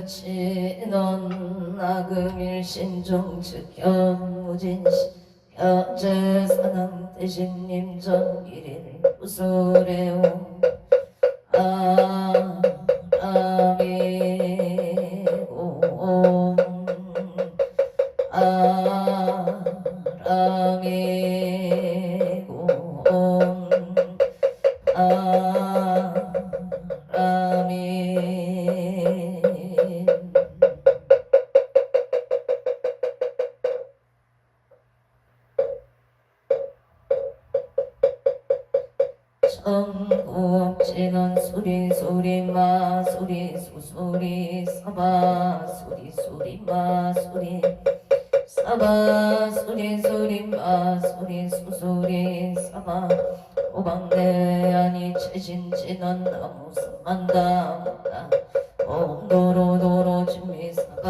오래치던 나금일신종 즉현무진시 현재사능 대신님 전일일 우수레오 아라미고 아라미고 아라미 청구업지는 수리수리 마수리 수수리 사바수리 수리 마수리 사바수리 수리 마수리 수수리 사바 오방대안이 최신지는 나무 삼만다무다 옴도로도로 진미사바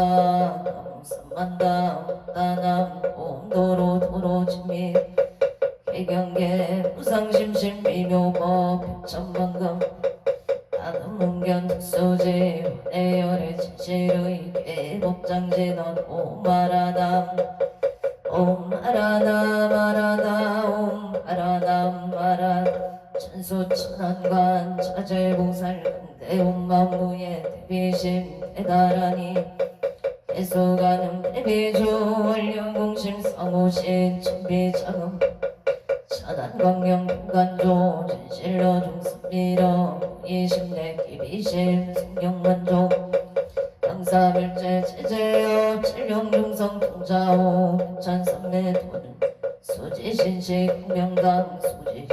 나무 삼만다무다 남 옴도로도로 진미 개경계 부상심심 미묘법 천만금 나는문견 특수지 내열의 진실의 개법장지넌 오마라담 오마라담 마라다 오마라담 마라 천수천안관 자제보살 근대온만무의 대비심 대다라니 계속하는 대비주 원령공심 성우신 준비자금 차단광명 공간조 진실로 중습리러 이심내 기비심 성경만족 당사별제 제제여 칠령중성 통자호 괜찮삼내 도는 수지신식 명당 수지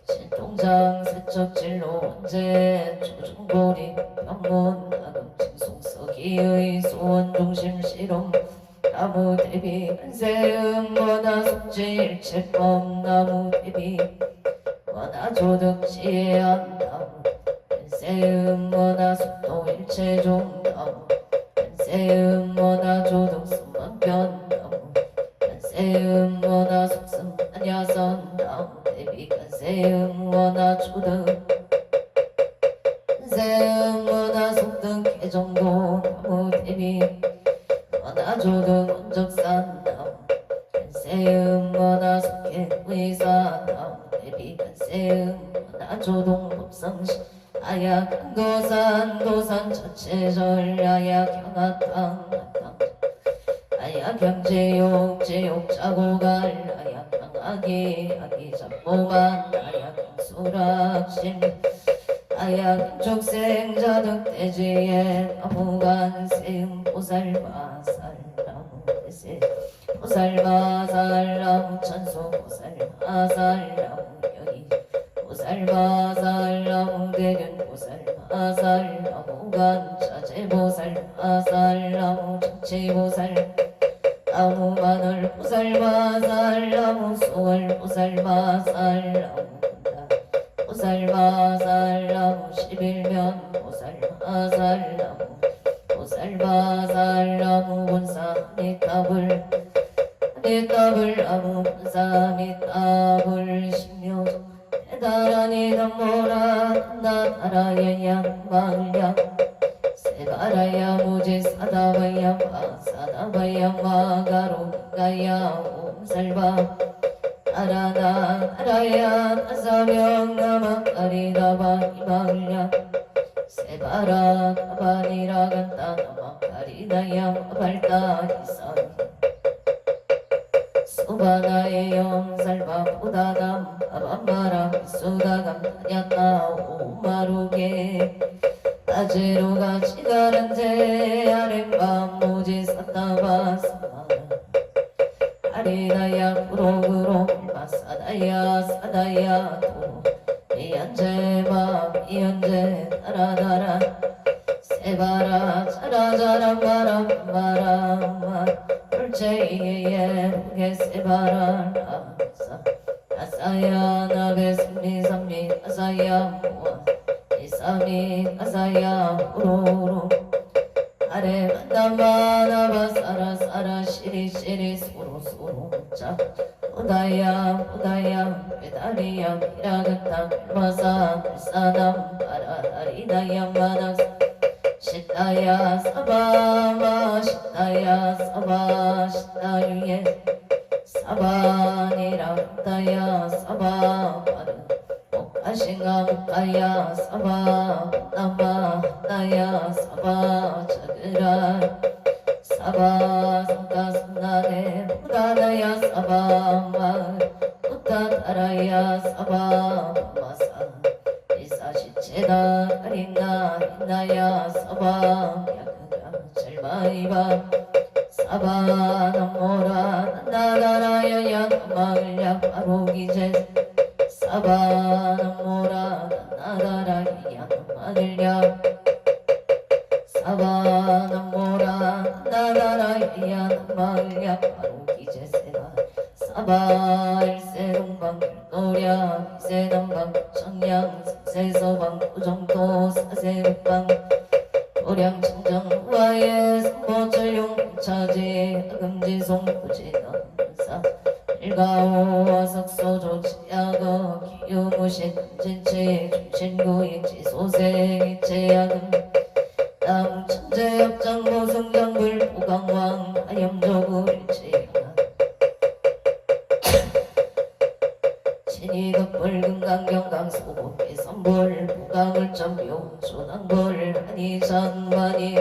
신통장 세척진로 원제 조중보리 병문 나금 칭송서기의 소원중심 실험 나무 대비 한세음 원하 속지 일체법 나무 대비 원하 조득 지혜한 나무 한세음 원하 속도 일체종 나무 한세음 원하 조득 승만변 나무 한세음 원하 속승 안야선 나무 대비 한세음 원하 조득 한세음 원하 속득 개정도 나무 대비 원하조등 원적산 나무 간세음 원하속해 의사 나무 대비 간세음 원하조동 법성시 아약 한도산 도산 자체절 아약 향하탕 아약 경제욕 제욕 자고갈 아약 강하기 아기 잡고만 아약 수락심 아약 족생자득 대지에 나무간 세음 보살마살 나무 대세 보살마살 나무 천소 보살마살 나무 여기 보살마살 나무 대견 보살마살 나무간 자제 보살마살 나무 정치 보살 나무 마늘 보살마살 나무 수월 보살마살 나무 보살마살 나무 11면 보살마살 나무 보살마살 나무 본사 니타불 니타불 나무 본사 니타불 신묘종 대다라니 담모라 나타라야 양마을양 세바라야 무지 사다바야 마사다바야 마가로 가야 옴살바 아라나 아라야 나사명 나마카리다바 이마을야 세바라 가바니라 간다 나마카리다야 발다 이사리 수바나의 영살바 보다담 아밤마라 수다감 다녔나 오마루게 따지로가 치가란제 아랫밤 모지 샀다바 사마라 아리나야 구로구로 마사다야 사다야 도 이연제마 이연제 나라나라 세바라 자라자라 마라마라마 불체이에 무게 세바라 나사 나사야 나베 삼리삼리 나사야 모아 이삼리 나사야 우로우로 아래 만담바나바 사라사라 시리시리 소로소로 자 보다야 배다리야 미라그탕 마사 불사남 바라리다야 마낙 시다야 사바마 시다야 사바 시다유예 사바니라다야 사바 바르 목가싱가 목가야 사바 나마 나야 사바 자그라 사바 성가 성나네 무다다야 사바 마 무다다라야 사바 마사 이사시체다 가린나 인나야 사바 야그가 절마이바 사바 남모라 나다라야야 나마을야 바로기제 사바 남모라 나다라야 나마을야 사바 남모라 나다라야 나마을야 바로기제세가 사바 일세동방 노랴 이세동방 청양 세서방 우정도 사세북방 도량청정 우아예 성보철용 차지 금지송 부지넌사 일가오 석소조 치야거 기유무신 진치 중신구인 지소생 이체야금 남 천재역장 모승장불 보강왕 하염조구 일체야 신이급불 금강경강 소복의 선불 보강을 점용 조낭불 한이장만이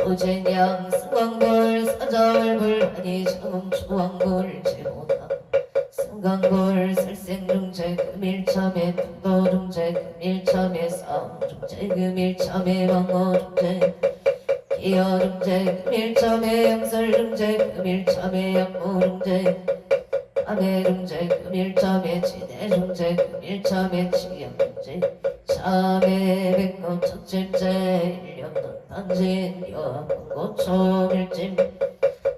우진양 승광불 사자월불 한이정음 초왕불 제보당 승강불 설생중재 금일참에 통도중재 금일참에 싸움중재 금일참에 방어중재 기여중재 금일참에 양설중재 금일참에 양모중재 아내중재 금일참에 지내중재 금일참에 지양중재 참에 백건 첫째째 일년도 당진 여고초밀찜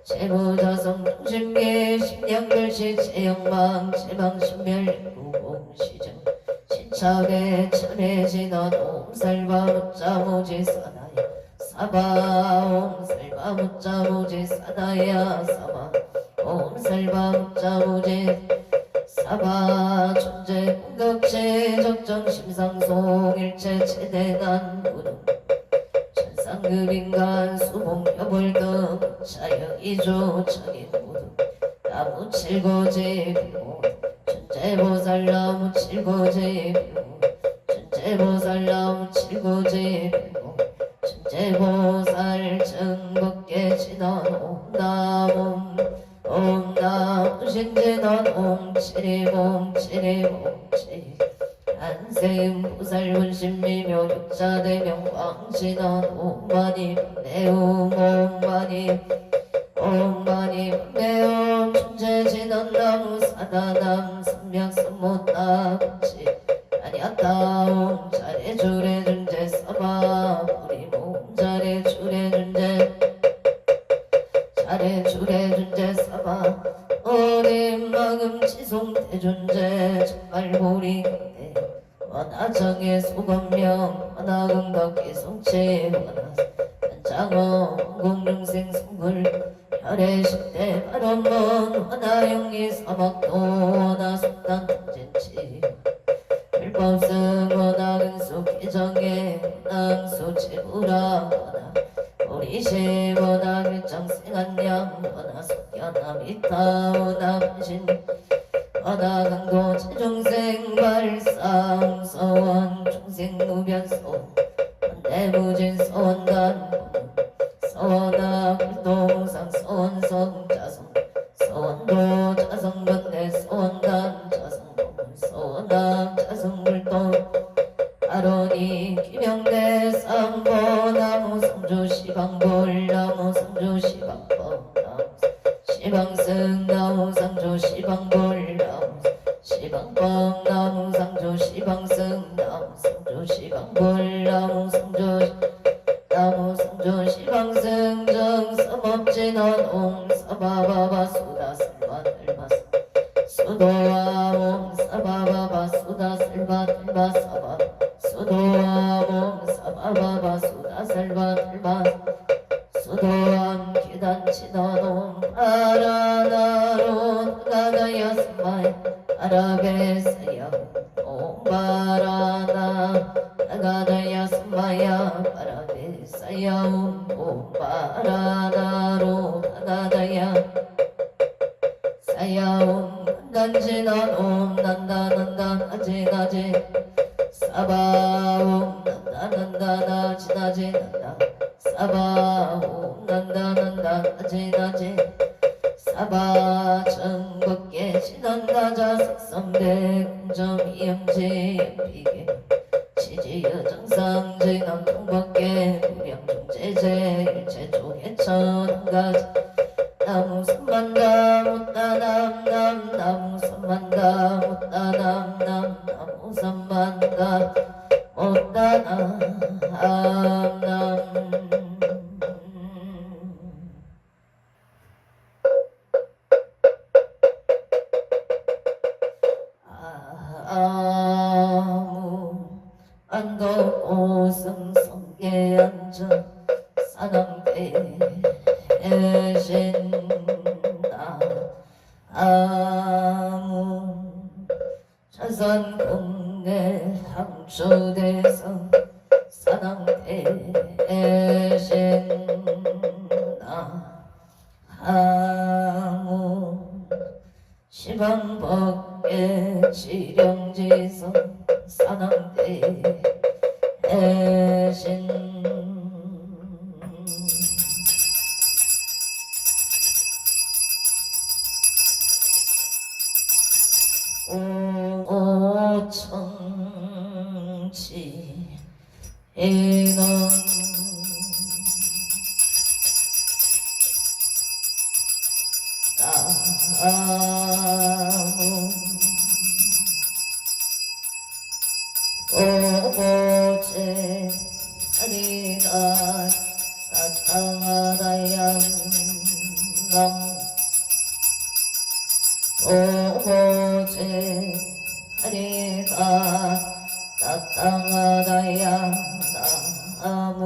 재무자성 중심계 심양글시 재영망 재망신멸 무공시정 신참에 참에 진원 옴살바 묻자모지 사나야 사바 옴살바 묻자모지 사나야 사바 옴살바 묻자모지 사바 존재 공덕체 적정 심상송 일체 최대난 무등 천상급인간 수봉 여벌등 자여이조 자기 무등 나무 칠고지 비모 천재보살 나무 칠고지 비모 천재보살 나무 칠고지 비모 천재보살 정법계 진원 옴나옴 옴나무 신진원 옴치리옴 치리옴 치리 한세음 보살 원신미묘 육자대명 왕신원 옴마니 매움 옴마니 옴마니 매움 천재진원 나무 사다남 삼명삼못나치 아니았다옴 잘해주래 준재 서봐 우리 몸 잘해주래 준재 잘해주래 준재 서봐 어린 마음 지송 대준재 정말 보리 근데 원하정의 소건명 원하금덕의 성체 원하 현장어 공중생 성불 혈의 십대 발원문 원하영리 사막도 원하속단 통진치 불법승 원하근수 개정의 원항수 제부라 원하 오리시 원하 일정생한량 원하 속견함이타 원하 분신 원하 강도 최중생 발상 서원 중생 무변 서원 원대무진 서원단 서원하 불동상 서원성 자성 서원도 자성번대 서원단 자성봉 서원하 자성불동 아로니 기명대 상보나무 상조시방볼 나무 상조시방법 나무 시방승 나무 상조시방볼 나무 시방법 나무 상조시방승 나무 상조시방볼 나무 상조시방승 정서법진원 옴 사바바바 수다슬바들바사 수도와 옴 사바바바 수다슬바들바 사바 수도와 옴 사바바바 수다슬바들바 수도함 기단치던 옴 아라나로 나다야 바라다야 스마야 바라베사야 옴 바라다로 바라다야 사야 옴 난지난 옴 난다 난다 나지 나지 사바 옴 난다 난다 나지 나지 난다 사바 옴 난다 난다 나지 나지 사바 정법계 신한다자 색성대 공점 이영지 연비계 지지여 정상제 남통법계 무량중제제 일체조개천 한가지 나무 삼만다 못다남남 나무 삼만다 못다남남 나무 삼만다 못다남남 아무 안도 오승 성에 앉아 사당대신나 아무 자선공내 항주대성 사당대신나 아무 시방법계 지령지성 사당대신 오청치 인원 나무 오보제 아리가 나타나다양 남 오보제 아리가 나타나다양 나무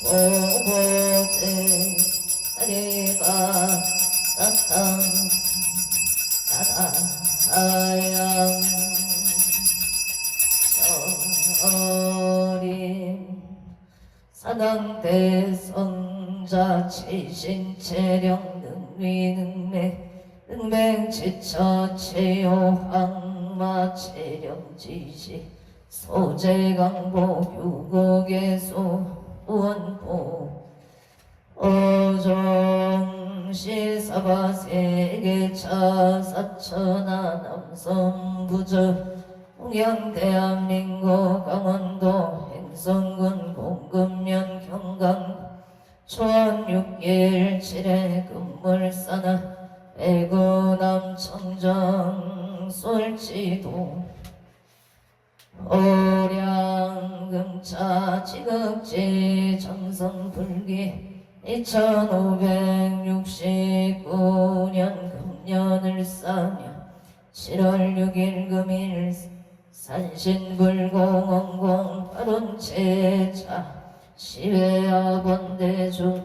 오보제 아리가 나타나다양 저림 사당대성자 치신체령 능미능매 능맹지처 체요항마 체령지시 소재강보 유거계소 원보 오종시 사바세계차 사천하 남성부저 홍양 대한민국 강원도 행성군 공금면 경강 초원 6일 7회 금물사나 애구남 청정 솔지도 오량금차 지극지 정성불기 2569년 금년을 싸며 7월 6일 금일 산신불공원공 발운체자 시외아번대주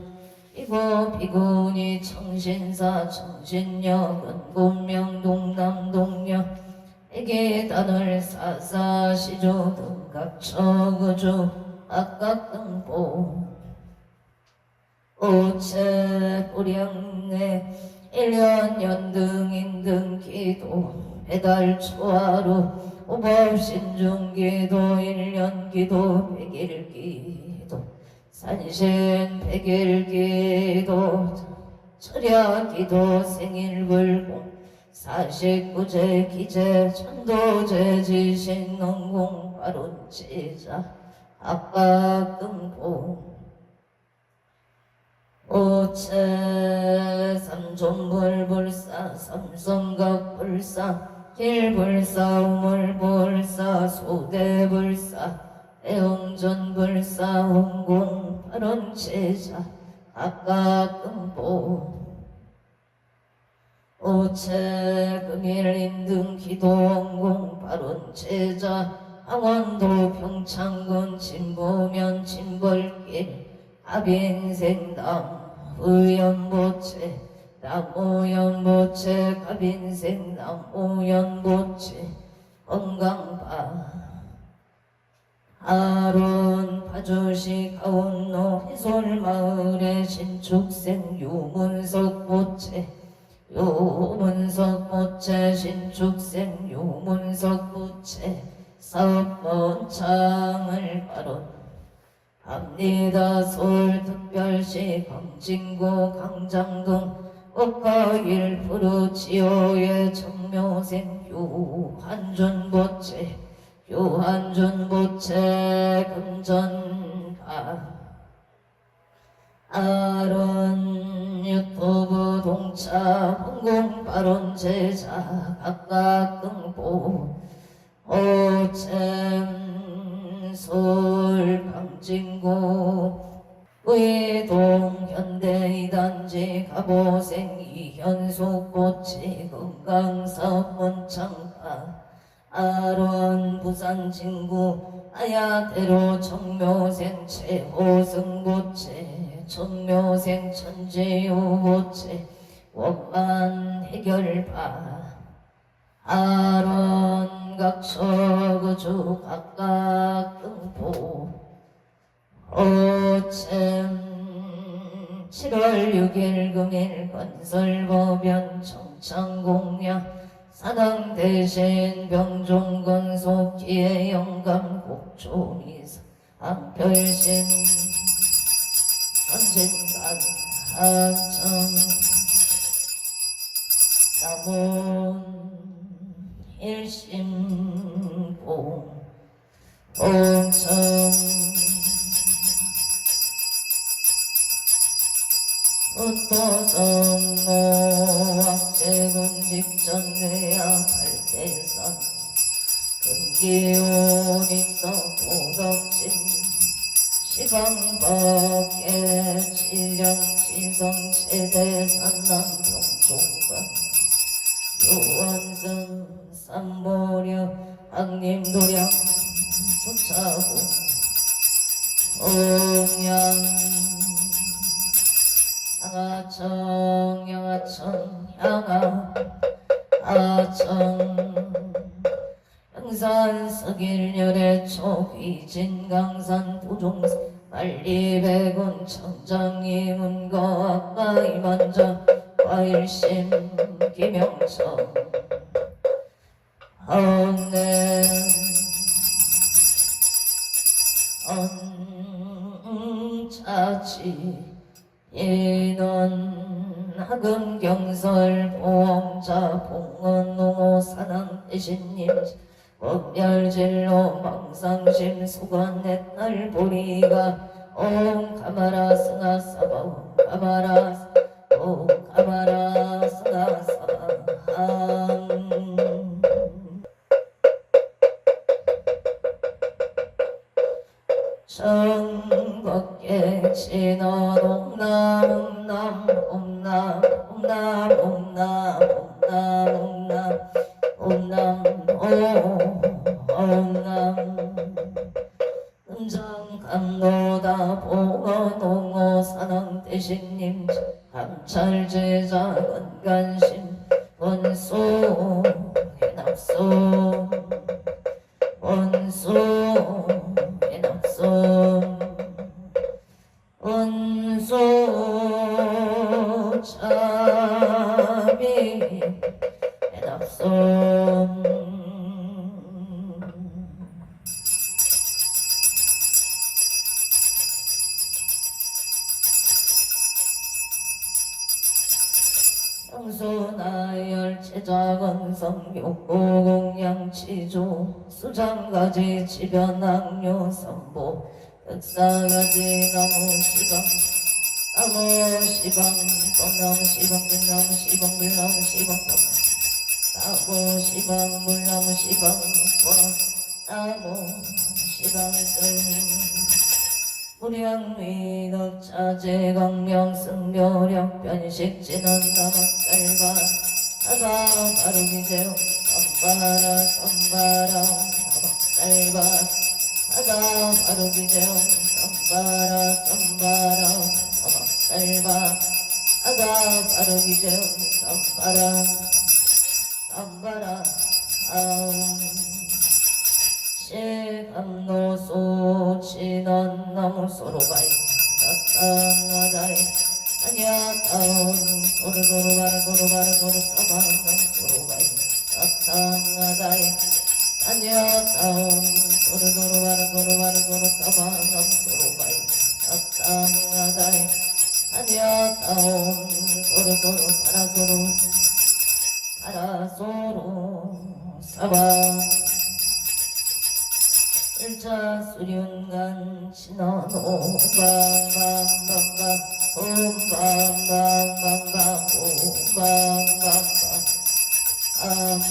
이고 비군이 청신사 청신역 은군명 남동역 애계단을 사사시조 등각처구주 악각등보 오체불량내 1년 연등인등기도 배달초하루 오법신중기도 1년기도 백일기도 산신 백일기도 철야기도 생일불공 49제 기재 천도제 지신농공 발운지자 악각등보 오체 삼존불불사 삼성각불사 길불사 우물불사 소대불사 애홍전불사 홍공 발운지자 악각등보 오체 금일인등 기도원공 발운제자 강원도 평창군 진보면 진벌길 갑인생당 의연보채 나무연보채 갑인생당 오연보채 건강바 아론 파주시 가운로 해솔마을의 신축생 유문석 보채 신축생 유문석 보채 사업원창을 발언합니다. 서울특별시 강진구 강장동 옥가일 부르지오의 정묘생 유한준 보채 금전파 아론 유튜브 동차 홍콩 발언 제자 각각 등보 오잼 서울 강진구 의동 현대이단지 가보생 이현숙 보치 건강사업원창가 아론 부산 진구 아야대로 정묘생 최호승 보채 정묘생 천지우 보채 원만 해결파 아론 각처구주 각각 등보 오잼 7월 6일 금일 건설법연 청창공약 사당 대신 병종건 속기의 영감 곡조미사 안별신 선진간 한청 남원 일심공 공청 부토성모 왕제군 직전내야 발대선 금기오닉성 도덕진 시방법계 칠령지성 최대산남병종관 요원승 삼보려 황림도량 소차고 옹양 양아청 양산 서길열의 초귀진 강산 부종산 만리백운 청장이문거 아까 이만정 과일심 김영청 엉내 언차지 인원 하금경설 보험자 봉헌농호 사랑 대신님 법열진로 망상심 수관넷날 보리가 옴 가마라 승하사바 옴 가마라 승하사바 청법계 진원 옴남 금장감노다 봉헌농호 사랑 대신님 감찰제자 건간심 원수 해납소 원수 원수 차비 해납소 성수나열 제자건성 욕보공양치조 수장가지 지변학료 선보 흑사가지 나무시방 뻔나무시방 불나무시방 물나무시방 나무시방 물나무시방 나무시방 무량미덕차제 강명승묘령 변식진원 나막살바 하가 바르기제용 선바라 나막살바 하가 바르기제용 선바라 나막살바 하가 바르기제용 선바라 아움 시감노소 진한 나무 소로바이 사탕하다이 아냐다운 소르도르바르 도르바르 도르 사방강 소로바이 사탕하다이 아냐다운 소르도르바르 도르바르 도르 사방강 소로바이 사탕하다이 아냐다운 소르도르 바라소로 바라소로 사방 일차 수륜간 신원 오방방방방 옴방방방방 오방방방 아방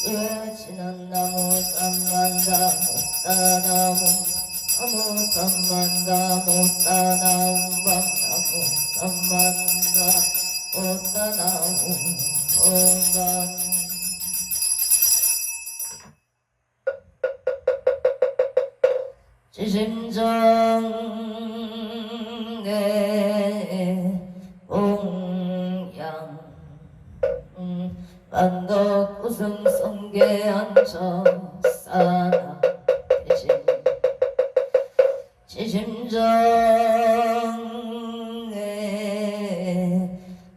예 지난 나무 쌈만다 못다나무 나무 쌈만다 못다나무 방나무 쌈만다 못다나무 옴방 지심정내 옹양 반덕 구승 성계 앉아 싸나 대신 지심정내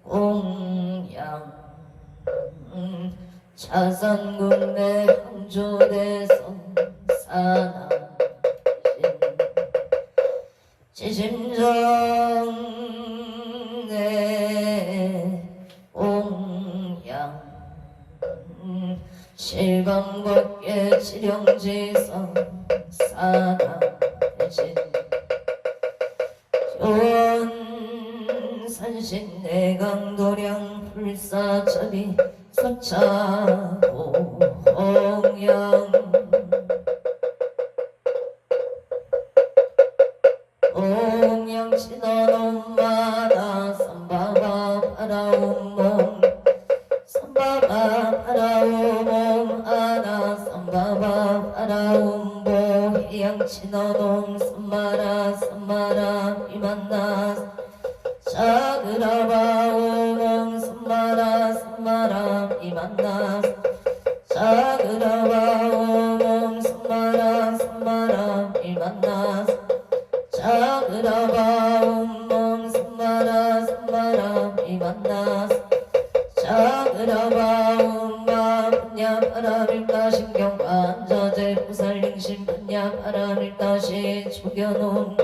옹양 차산군내 항조대성 싸나 지심정내 옹양 실방법계 지령지성 사나 대신 교원산신 내강도량 불사첩이 서차고 홍양 옹양신원 엄마나 삼바바 파라옴몽 삼바바 파라옴몽 아나 삼바바 파라옴보 해양신원옴 삼마라 삼마라 이만나 자그라바 오몽 삼마라 삼마라 이만나 자그라바 오몽 삼마라 삼마라 이만나 자그라바 온몸 삼마라 삼마라 이만나 자그라바 온마 분야바라밀까 신경반저제 부살링신 분야바라밀까시 죽여놓은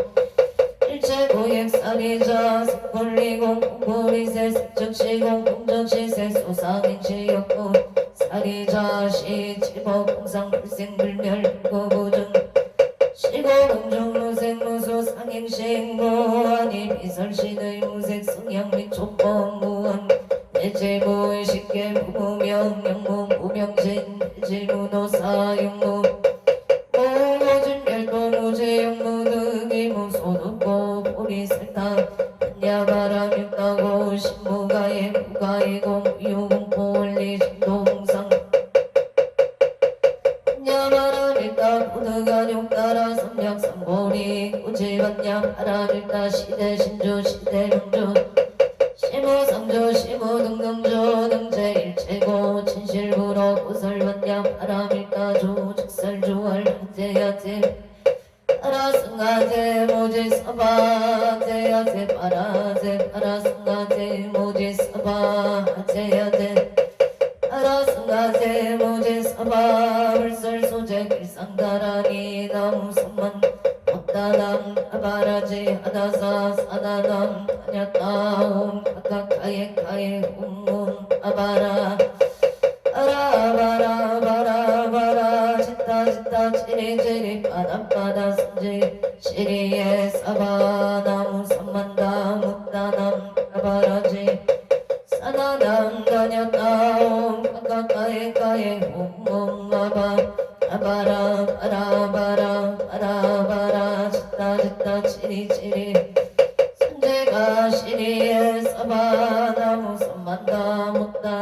일체고액사리자 색벌리공 공보리세 색적시공 공정시세 소상인시역고 사리자시 칠법공상 불생불멸 고부중 시고금중무색 무수 상행시행무아니 비설신의 무색 성향 촉법무원 대체무의 식계 무무명 영무 무명진 대질무노사영무 무모진멸도 무제영무 등이 무소득고 보리설탕 한야바람 육가고 신무가에 무가이고 무유공포 원리 신도공상 한야바람일다 고득안용 따라 삼략삼보리 고지반야 바람일다 시대신주 시대명주 시무상조 시무등등조 등제일체고 진실부로 고설반야 바람일다조 즉설주월 하제야제 파라승가제 모지서바 제야제 파라제 파라승가제 모지서바 하제야제 파라승가제 모지서바 불설소제 길상다라니 나무선만 없다남 아바라지 하다사 사다남 타냐따옴 카카카에 카에 홈몸 아바라 아라바라 바라바라 짓다 짓다 치리치리 바다바다 선지 시리에 사바 나무 삼만다 묵다남 아바라지 사나남 다냐따옴 카카카에 카에 홈몸 아바 아바라 바라바라 바라바라 짓다 짓다 치리치리 선제가 시리에 사바 나무 삼만다 묵다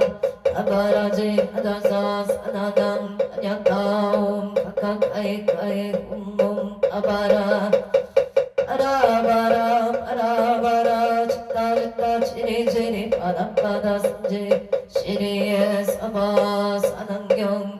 아바라지 하다사 사나담 타냐따옴 카카카이카이 홈몸 아바라 아라바라 아라바라 짓다 짓다 치리치리 바다바다 선지 시리에 사바 사난경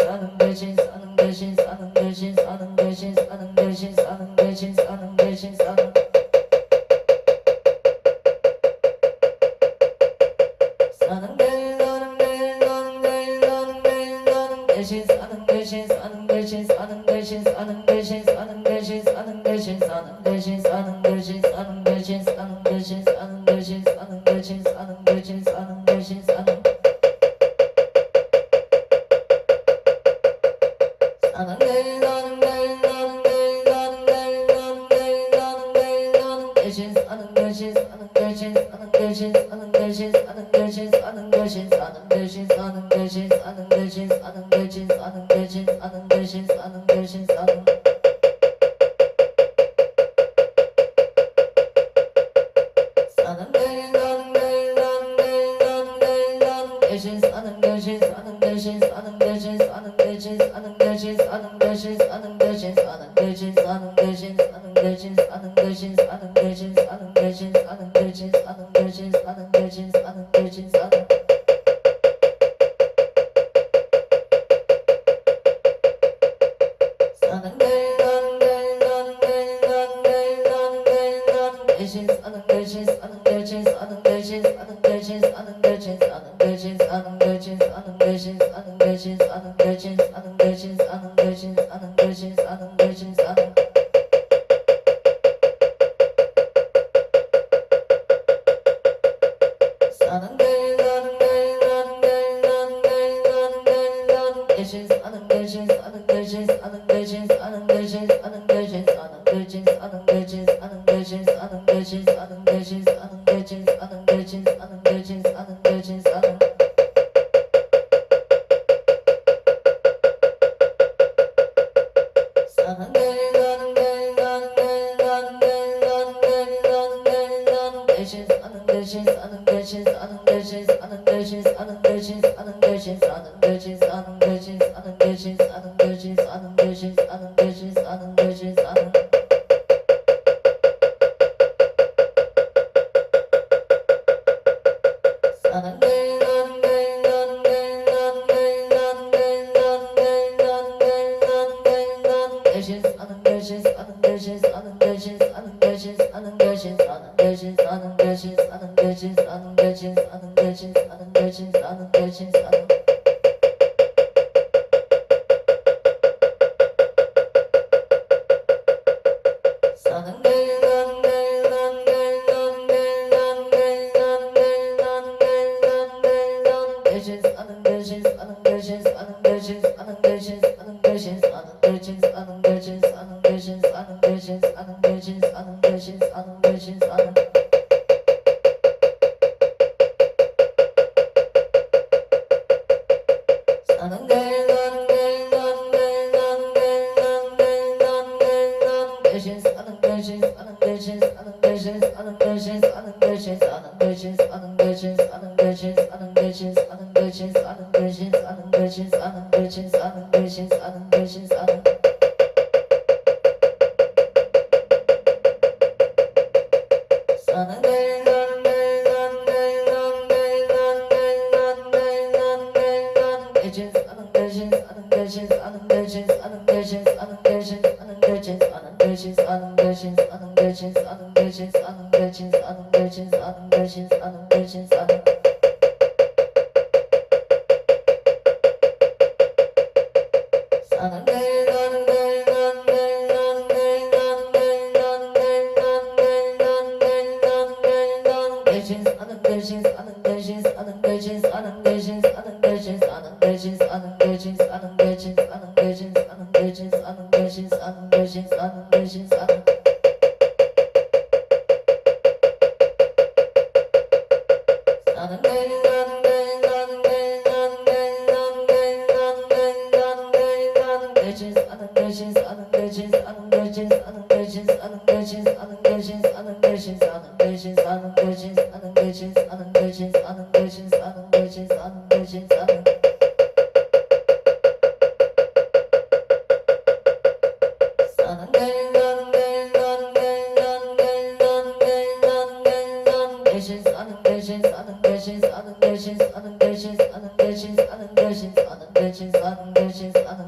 Anın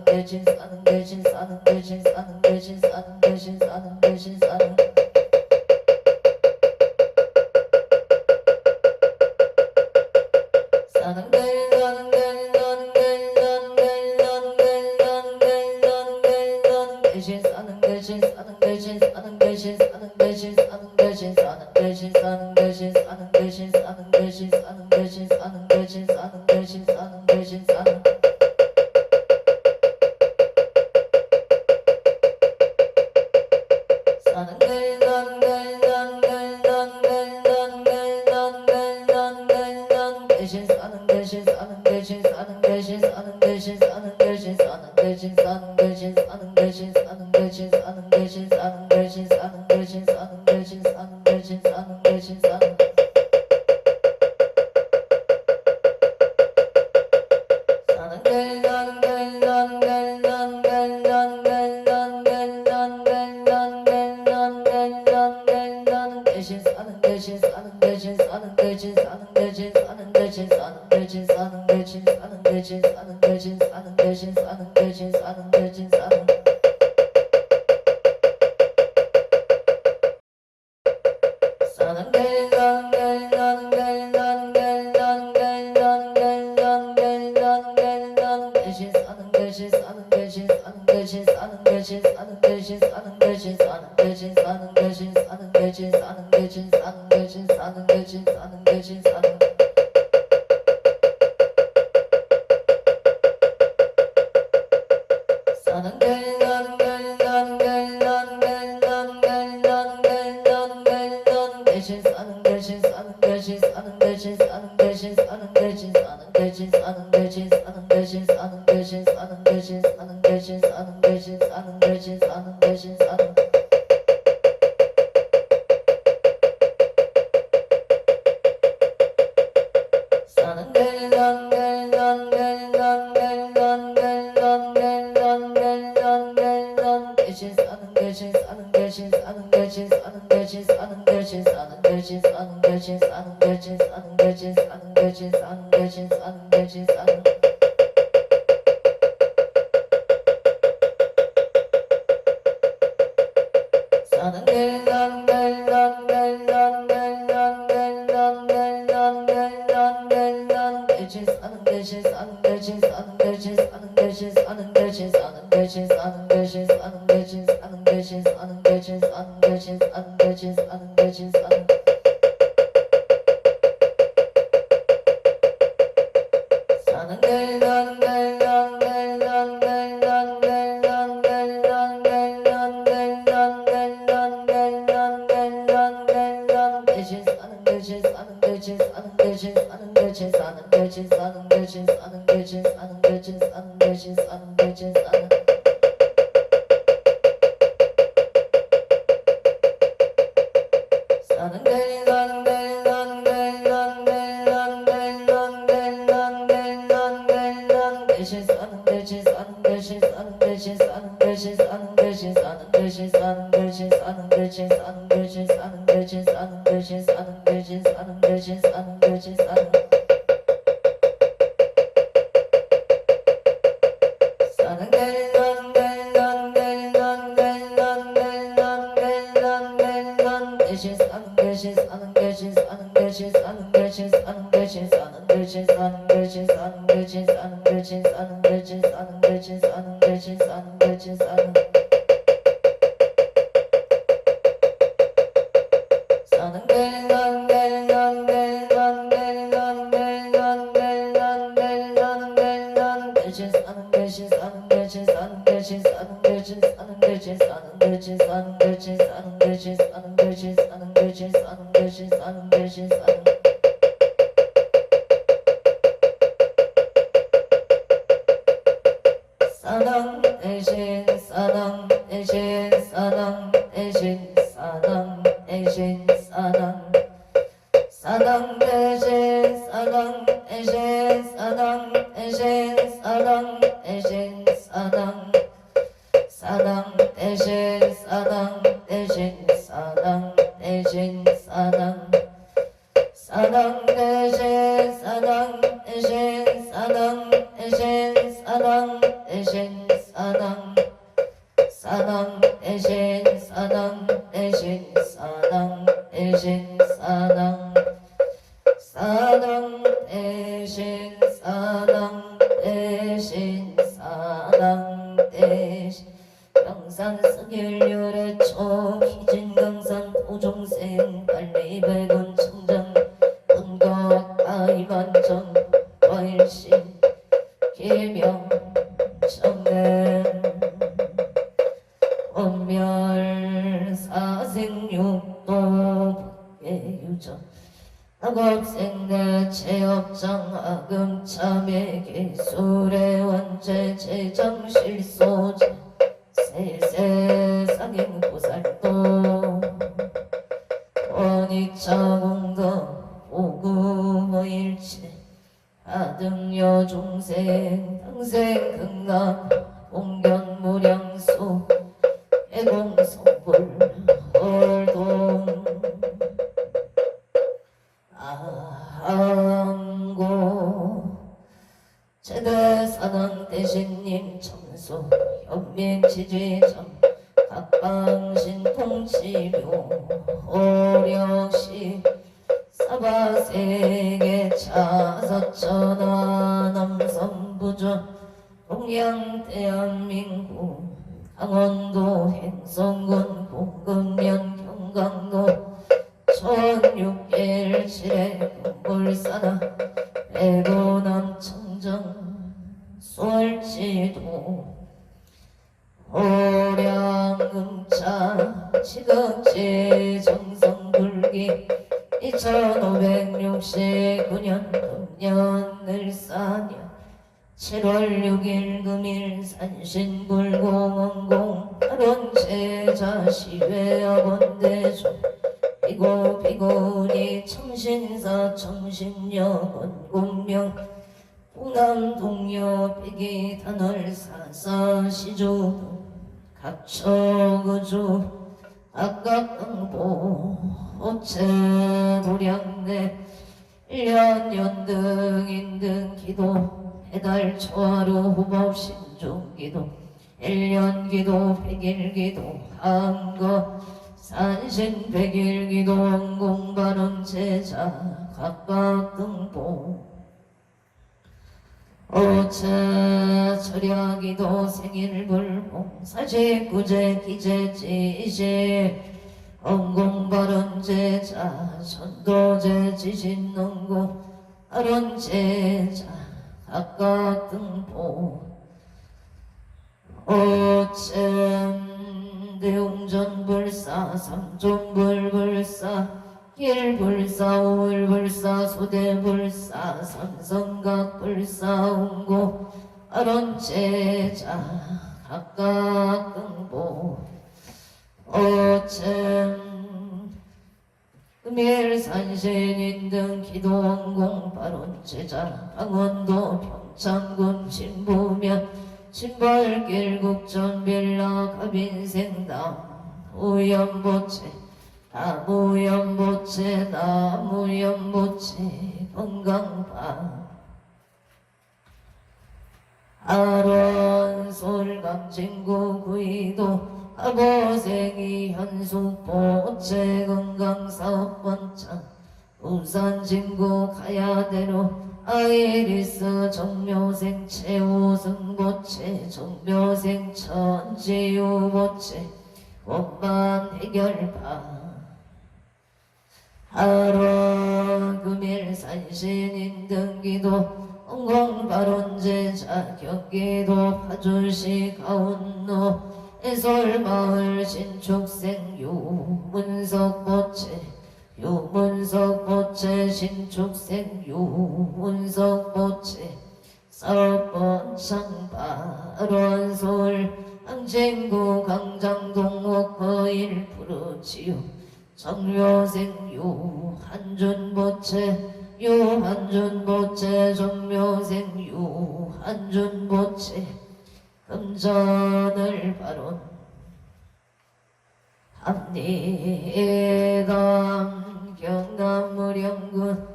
대신 사는 대신 사는 대신 사는 대신 사는 대신 사는 대신 사는 사랑 대신 사낭 사낭 대신 사낭 대신 사낭 대신 사낭 사낭 대신 사낭 대신 사낭 대신 영산 승일열의 초 희진강산 도종생 빨리백원 청장 본각 아이만전 과일신 기명 청년 원멸 사생육도 박계유전 학업생내 체업장 아금참의 기술의 원체 제장실소제 세상행보살도 원익차공덕 오구모일체 아등여 중생 당생 극락 공견무량수 해공성불 홀동 안고 제대사당 대신님 청소 현민지지점 각방신 통치묘 오력시 사바세계 차서천하 남선부전 동양 대한민국 강원도 행성군 공금면 경강도 1617의 군불사나 대구남 청정 수월지도 호량음차 지극지 정성불기 2569년 금년을사년 7월 6일 금일 산신불공원공 하론제자 시회학원대조 비고비고니 청신사 청신여원 공명 동남동여 백이단월사사 시조 각처구주 각각등보 호체도량내 1년 연등 인등 기도 해달 초하루 후법 신중기도 1년 기도 100일 기도 한거 산신 100일 기도 원공반원 제자 각각등보 오차 철야기도 생일불공 사직구제 기제지시 원공발언제자 전도제 지신농구 아론제자 각각등보 오천 대웅전불사 삼종불불사 일불사 오일불사 소대불사 삼성각불사 웅고 아론제자 각각등보 오천 금일산신인등 기도원공 발원제자 강원도 평창군 진부면 진벌길국전 빌라 가빈생당 우연보채 나무연보채 나무연보채 건강방 아론솔감진구 구이도 아보생이 현숙보채 건강사업번창 부산진구 가야대로 아이리스 정묘생 최우승보채 정묘생 천지우보채 원만 해결파 하루 금일 산신인 등기도 원공발원제자 경기도 파주시 가운로 애솔마을 신축생 유문석보채 유문석보채 신축생 유문석보채 사업번창 발원솔 항쟁구 강장동 워커일 부르지요 정묘생 유한준보채 유한준보채 정묘생 유한준보채 금전을 바론 합리담 경남무령군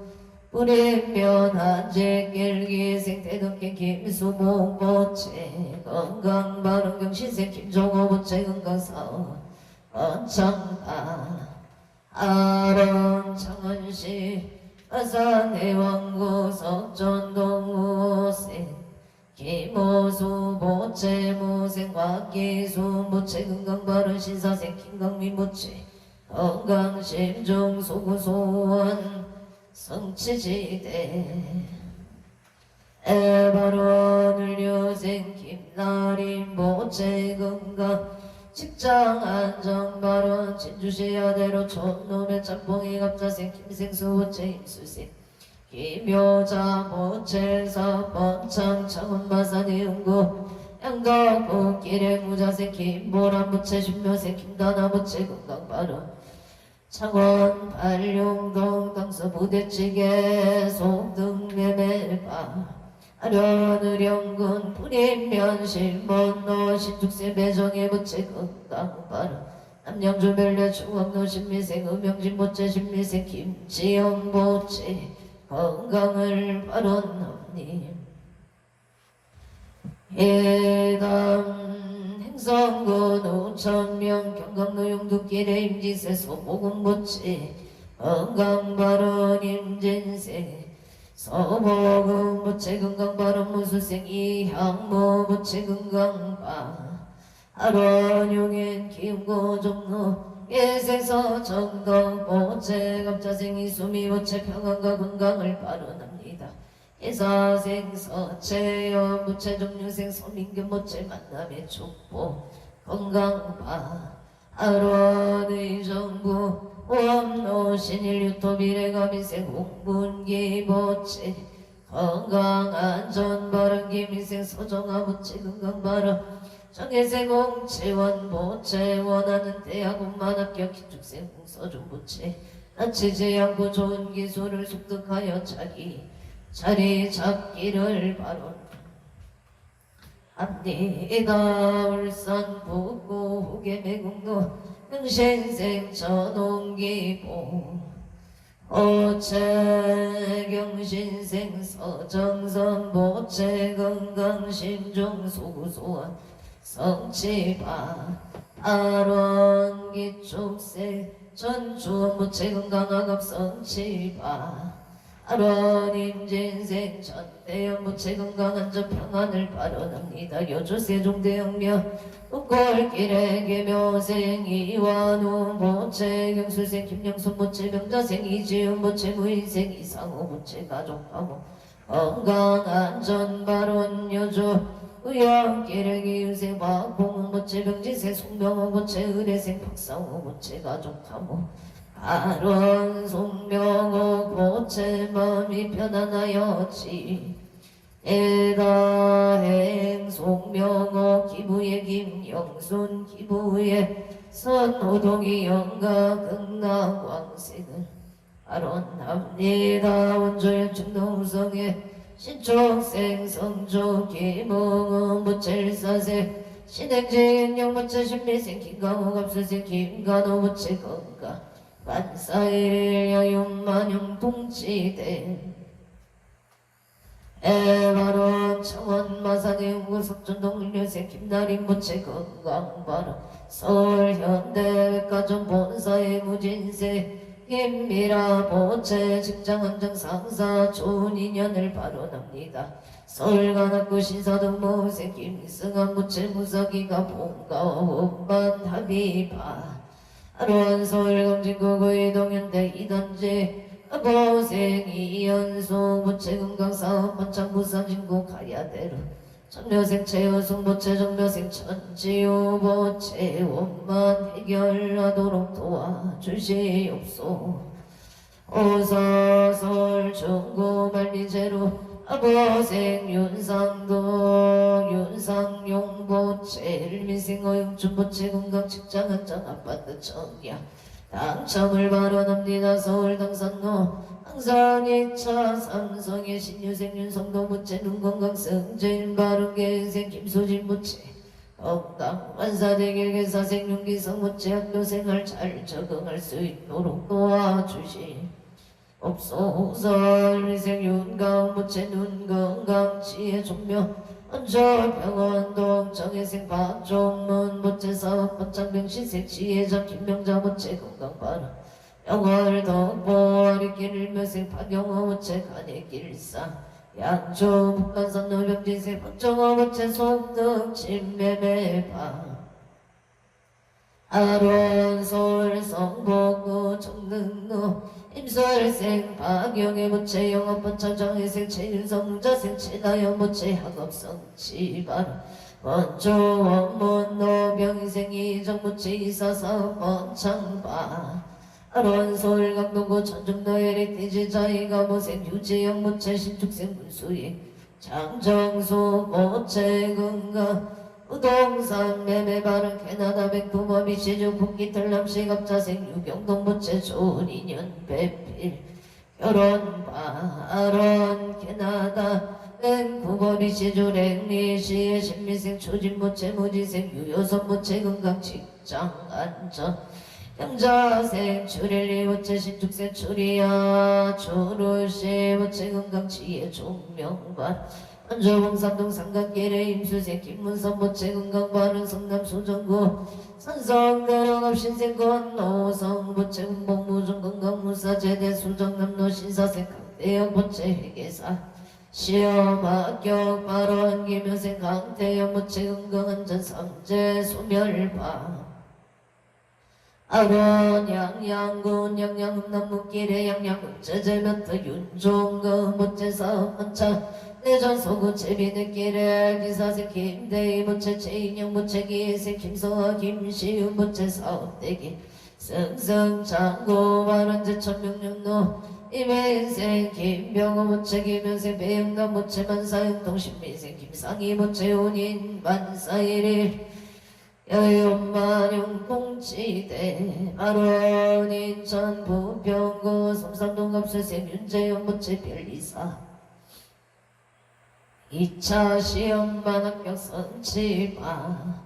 불임면 한재 길기 생태덕기 김수목보채 건강바른 경신생 김종호보채 건강사업 원창다 아론 창원시 아산해왕구 석전동무생 김호수 보채 무생 곽기수 무채 건강바른 신사생 김강민 무채 건강심중 소구소원 성취지대 에바론 을류생 김나림 보채 건강 직장안정바론 진주시 아대로 촌놈의 짬뽕이 갑자생 김생수 보채 임수생 김효자 보채사 번창 창원마산이 응구 양덕부 기래무자생 김보람 보채 신묘생 김다나 보채 건강바론 창원 발룡동 당서 부대찌개 송등매매바 아련의령군 불임면 실번노 신축세 배정의 부채 건강바로 남양주 멸려 중원노 신미생 음영진 보채 신미생 김지영 보채 건강을 바론합니 해당 행성군 우천명 경강로 용두길에 임진세 소보금보채 건강바론 임진세 서보금보채 건강바론 무수생 이향모보채 건강바 아론용인 기운고종로 예생서 정덕보채 갑자생 이수미보채 평안과 건강을 바론합니다. 예사생 서채연 무채 정류생 서민견 모채 만남의 축복 건강바 아론의 정부 오암로 신일유토비래가민생 홍분기 모채 건강안전바른 기민생 서정아 모채 건강바른 정혜생 홍채원 모채 원하는 대학원만 합격 기축생 홍서준 모채 나치제양고 좋은 기술을 습득하여 자리 잡기를 바론합니다. 울산 북구 후계 매국노 경신생 전홍기보 오채 경신생 서정선 보채 건강심중 소구소원 성치바 아론 기축생 전주원 보채 건강학업 성치바 아론 임진생 전대영 무채 건강안전 평안을 바론합니다. 여주 세종대영며 uk골길에 계묘생 이완우 무채 경수생 김영순 무채 병자생 이지훈 무채 무인생 이상호 무채 가족하고 건강안전 바론 여주 의왕길에 기유생 박봉우 무채 병지생 송명호 무채 의뢰생 박상호 무채 가족하고 아론 송명호 보채 마음이 편안하였지 에다행 송명호 기부의 김영순 기부의 선호동이 영가 극락왕생을 아론합니다. 원조연 충동성의 신촉생 성조 김홍은 부첼사생 신행진 영부채 신미생 김강호 갑수생 김간호 부채 건강 반사일 여윤만용 동치대 에바론 창원 마산의 우석전동 일류생 김나림 부채 건강바로 서울 현대백화점 본사의 무진세 김미라 보채 직장안정 상사 좋은 인연을 바론합니다. 서울 관악구 신사동 모생 김승한 부채 무사기가 본가와 원반 합의바 아론 서울 강진구 이동현대 이단지 보생 이연소 부채 건강사업 번창 부산진구 가야대로 천묘생 최여송 보채 정묘생 천지호 보채 원만 해결하도록 도와주시옵소. 오사설 중구 만리제로 보생 윤상도 윤상용 보채 일민생 어용춘 보채 건강 직장 한장 아파트 청약 당첨을 바론합니다. 서울 당산로 항상 2차 삼성의 신유생 윤성도 부채 눈건강 승진 바른계 인생 김소진 부채 건강 완사되길 개사생 윤기성 부채 학교생활 잘 적응할 수 있도록 도와주시 없소서 일생 윤강 무체 눈 건강 지혜 종묘 안전병원 동정의생 박종문 무체 사업 번창병 시색 지혜자 김명자 무체 건강바라 영월 덕보 어리길 일묘생 박영호 무체 간해길사 양조 북한산 노병진생 박정호 무체 속등 침매매바 아론 서울 성북구 정등로 임설생 박영애 무체 영업번창 정혜생 최윤성 무자생 최다연 무체 학업성 지발 원조 원문 노병희생 이정 무체 이사사업 번창바 아론 서울 강동구 천중도 에리티지 자이가 무생 유재영 무체 신축생 문수익 장정수 무체 건강 우동산 매매바른 캐나다 백두버 미시주 북기틀 남시갑자생 유경동 무체 좋은 인연 배필 결혼 바론 캐나다 랭쿠버 미시주 랭리시의 신미생 초진 무체 무지생 유효선 무체 건강 직장 안전 영자생 추릴리 무체 신축생 추리야 추루시 무체 건강 지혜 종명관 안주봉삼동 삼각길에 임수생 김문선 모체 건강바른 성남 소정구 선성대령업 신생권 노성 모체 운봉무중 건강무사 제대 수정남로 신사생 강대영 모체 회계사 시험 합격 발언 김효생 강태영 모체 건강안전 삼재 소멸파 아론 양양군 양양음남무길에 양양음제제면터 윤종거 모체사업 만차 내전 소구 제비느길에 기사생 김대희 모체 최인영 모체 기생 김성화 김시우 모체 사업대기 승승장구 발원제 천명령로 임혜생 김병호 모체 김현생 배영남 모체 만사영 동신미생 김상희 모체 혼인 만사일일 여윤만용 봉치대 발원 인천 부평구 섬삼동 갑수생 윤재영 모체 별리사 2차 시험반 합격 선치마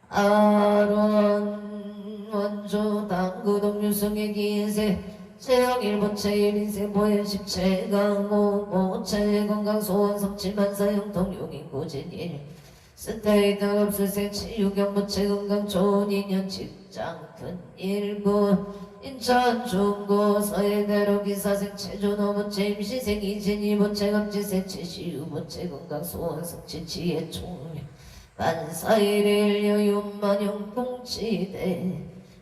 아론 원조 당구동 유승의 기인세 최영일 모체 일인세 보현십 최강호 모체 건강 소원 성치만사 영통 용인 고진일 스테이트 업수생 치유경 모체 건강 좋은 인연 직장 큰 일군 인천 중구 서해대로 기사생 최준호 모체 임시생 이진희 모체 감지생 최시우 모체 건강 소원 성치 지혜 총명 만사일일 여윤만용 봉치대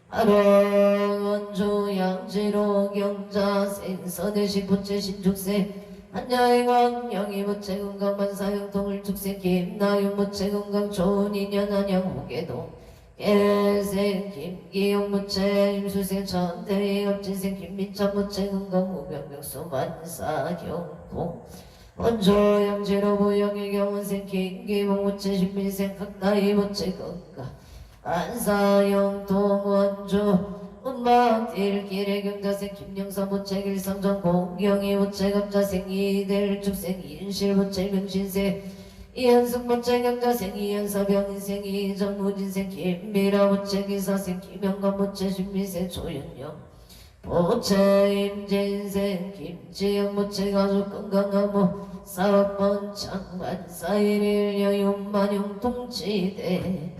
아론 원조 양지로 경자생 서대식 모체 신축생 한야의 광영이 모체 건강 만사형 동을축생 김나윤 모체 건강 좋은 인연 한양 호계동 개생 김기용 모체 임수생 전대희 업진생 김민찬 모체 건강 무병명수 만사 경공 원조 양지로 부영의 경원생 김기봉 모체 신민생 극나이 모체 건강 만사형 동원조 운막딜길의 경자생 김영사 모체 길상정 공경이 모체 갑자생 이대일 축생 인실 모체 명신생 이현숙 모체 경자생 이현사 병인생 이정무진생 김미라 모체 기사생 김영관 모체 신미생 조윤영 모체 임진생 김지영 모체 가족 건강하모 사업번창 만사일일 여윤만용 통치대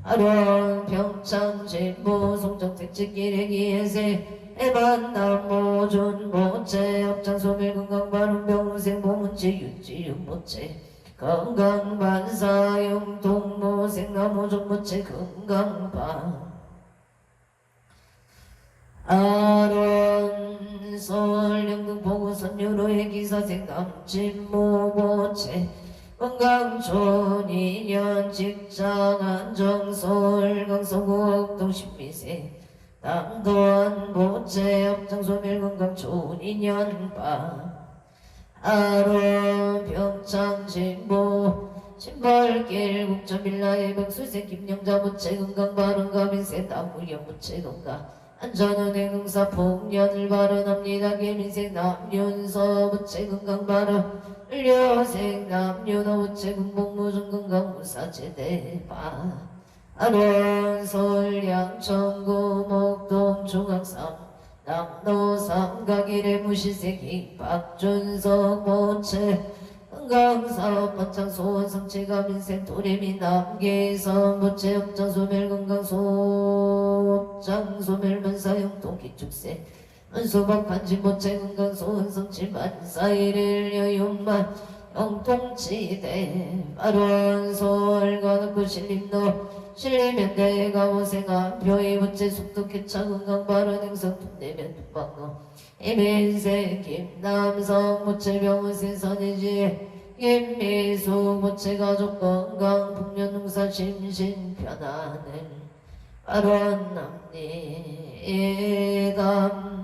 아론 평창 진보 송정 택지길의 기회세 애반남 모준 모체 합창 소멸 건강 바른 병생 보문치 윤지윤 모체 건강 반사용 동모생 나무종 모체 건강바 아론 서울 영등 보고선 유로의 기사생 남진모 모체 건강 좋은 인연 직장 안정 서울 강서구 동신미생 남도안 모체 합장 소멸 건강 좋은 인연 바 아론 평창 진보 신발길 국점빌라의 백수생 김영자 모체 건강 바른 가민생 남무영 모체 건강 안전은행 응사 풍년을 발언합니다. 개민생 남윤서 모체 건강 바른 을려생 남윤호 모체 군복무중 건강 무사제대바 아론 서울 양천구 목동 중앙삼 남노 삼각일의 무시세기 박준석 모체 건강사업 번창 소원성취가 민생 도래미 남계선 모체 업장 소멸 건강소 업장 소멸 만사용통 기축세 만수박 간지 모체 건강소원성취 만사일일 여윤만 영통치대 발원솔과 넣고 신림도 신림현대가 오생한 표의 부채 속도 개차 건강 발언 행성 통내면 tuk방노 이민세 김남성 모체 병원세 선의지 김미수 모체 가족 건강 풍년농사 심신 편안은 발원 남리감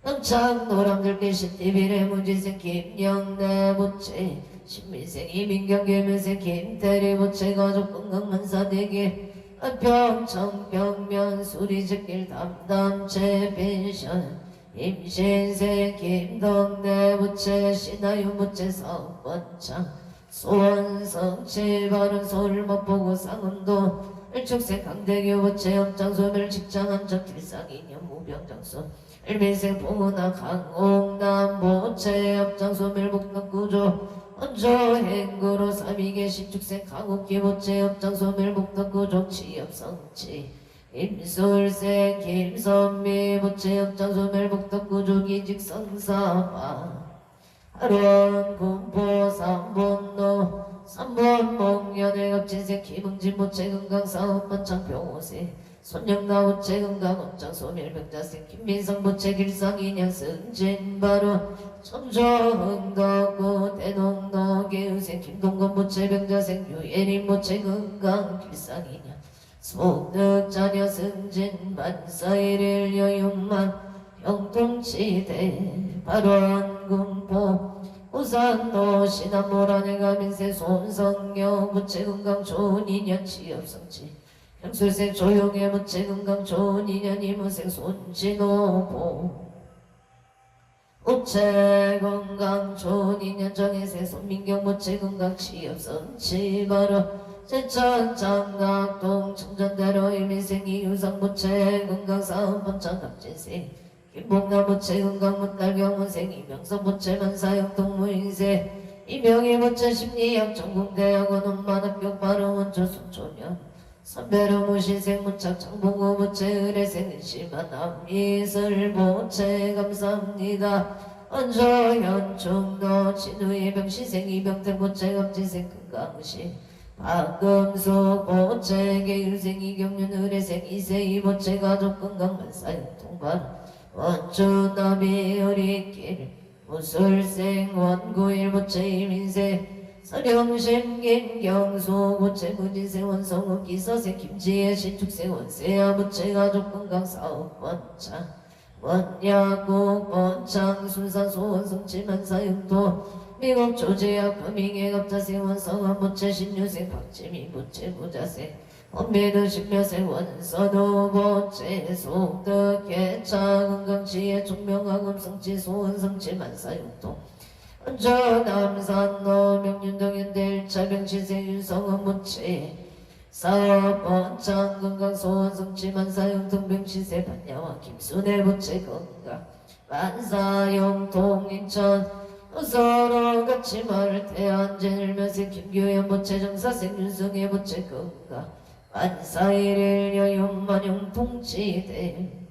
영창 노람들께 신티비의 무지생 김영래 모체 신미생 이민경 개면생 김대리 모체 가족 건강만사대길 평청 병면 수리적길 담담체 펜션 임신생 김덕래 모체 신하유 모체 사업번창 소원성치 바른 서울 맛보고 상음도 일축생 강대교 모체 업장소멸 직장한적 길상이년 무병장소 일민생 봉은아 강옥남 모체 업장소멸 목덕구조 언조행구로 삼위계 신축생 강옥기 모체 업장소멸 목덕구조 취업성치 임술생 김선미 모체 업장소멸 목덕구조 기직성사화 하론 군포 삼본노 삼본 목련의 업진생 김응진 모체 건강사업번 창병호세 손영나 모체 건강 업장 소멸병자생 김민성 모체 길상인양 승진바로 청조흥덕구 대농노 개우생 김동건 모체 병자생 유예림 모체 건강 길상인양 속득자녀 승진 만사일일 여윤만 병통치대 발원군포 우산노 신암모란의 가민세 손성녀 모체 건강 좋은 인연 취업성치 형술생 조용해 모체 건강 좋은 인연 이무생 손진호보 모체 건강 좋은 인연 정혜생 손민경 모체 건강 취업성치 바로 제천 장락동 청전대로 일민생 이유상 모체 건강 사업번 장갑진생 김봉남 모체 건강 문달경 문생 이명성 모체 만사형동 무인세 이명희 모체 심리학 전공대학원 엄마학교 바로원조 순초면 선배로 무신생 무착 장봉호 모체 의뢰생 심한 남이슬 모체 감사합니다 언조현 중도 진우의 병시생 이병택 모체 감지생 금강시 박금수 모체 계율생 이경윤 의뢰생 이세이 모체 가족 건강 만사형 통발 원주나비 어리길 무술생 원구일 모체 이민생 서령심 김경수 모체 무진생 원성우 기서생 김지혜 신축생 원세아 모체 가족 건강 사업번창 원야국 번창 순산 소원성치 만사형도 미국 조제약 금잉의 갑자생 원성원 모체 신유생 박지미 모체 부자생 원미르 신묘생 원선우 모체 속덕 개차 건강지혜 총명하금 성치 소원성치 만사형도 언조남산노 명륜동현대 1차 병신생 윤성원 모체 사업번창 건강 소원성치 만사형통 병신세 반야와 김순애 모체 건강 만사형통 인천 서로 같이 말을 태안제일면생 김규현 모체 정사생 윤성의 모체 건강 만사일일 여윤만용 통치대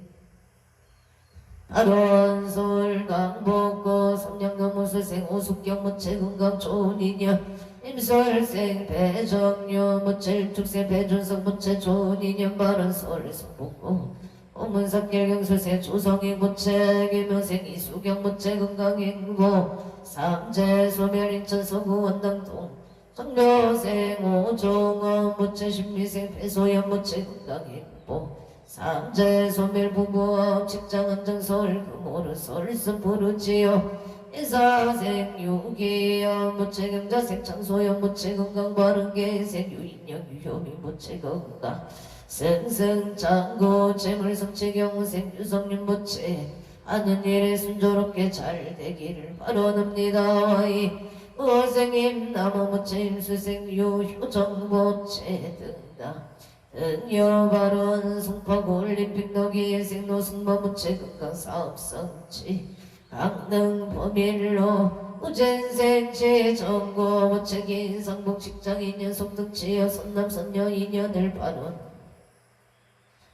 아론솔 강복고 삼양도 무술생 오숙경 모체 건강 좋은 인연 임설생 배정유 모체 일축생 배준석 모체 좋은 인연 발언솔 성복고 오문삭길 경술생 조성희 모체 김명생 이수경 모체 건강 행보 삼재 소멸 인천 서구 원당동 정묘생 오종원 모체 신미생 배소연 모체 건강 행보 삼재 소멸 부부업 직장 안정설 금오르 설슨 부르지요 인사생 유기여 모체 경자생 창소연 모체 건강 바른계생 유인영 유효미 모체 건강 승승장구 재물성체 경우생 유성윤 모체 하는 일에 순조롭게 잘 되기를 바라옵니다. 우생임 나무 모체 임수생 유효정 모체 등다 응여발언 송파구 올림픽 너기의 생노승마무체 건강사업성지 강릉 범일로 우젠생체 정고 무책인 상복 직장인연 속등치여 선남선녀 인연을 발언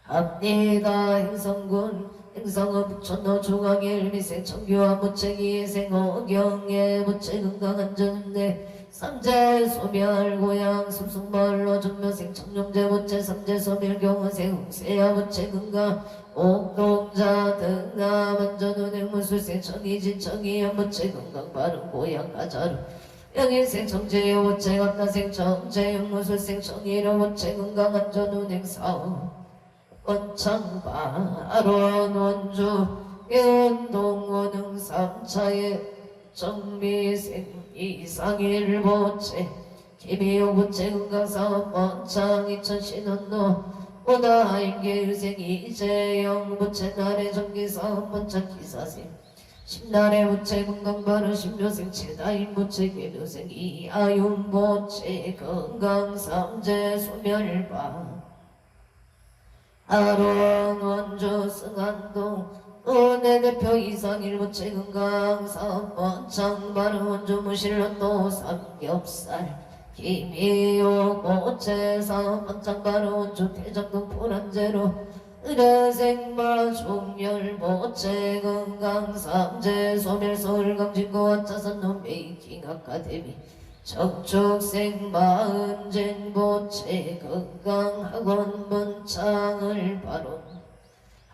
합니다 행성군 행성어 북천어 중앙의 일미생 청교와 무책이의 생어 경의 무책 건강안전대 삼재 소멸 고향 숲속마을로 전묘생 청룡제 무채 삼재 소멸 경원생 홍세야 무채 건강 옥동자 등남 안전운행 무술생 청이진 청이연 무채 건강 바른 고향 가자루 영일생 청재여 무채 갑나생 청재영 무술생 청이려 무채 건강 안전운행 사업 원창바 아론 원주 연동원흥 삼차의 정미생 이상일보채 김희용부채 건강사업 원창 이천신원로 오다인계유생 이재영부채 나래 정기사업 원창 기사생 신나래 부채 건강바른 신묘생 최다인부채 계묘생 이아윤부채 건강삼재 소멸바 아론 원주 승안동 은혜 대표 이상일부채 건강사업 원창 바른 원주 무실로또 삼겹살 김희용 모채 사업 원창 바른 원주 대장동 포란제로 의뢰생마 종렬 모채 건강 삼재 소멸 서울강진고 원자산 논메이킹 아카데미 적축생 마은쟁 보채 건강학원 문창을 바로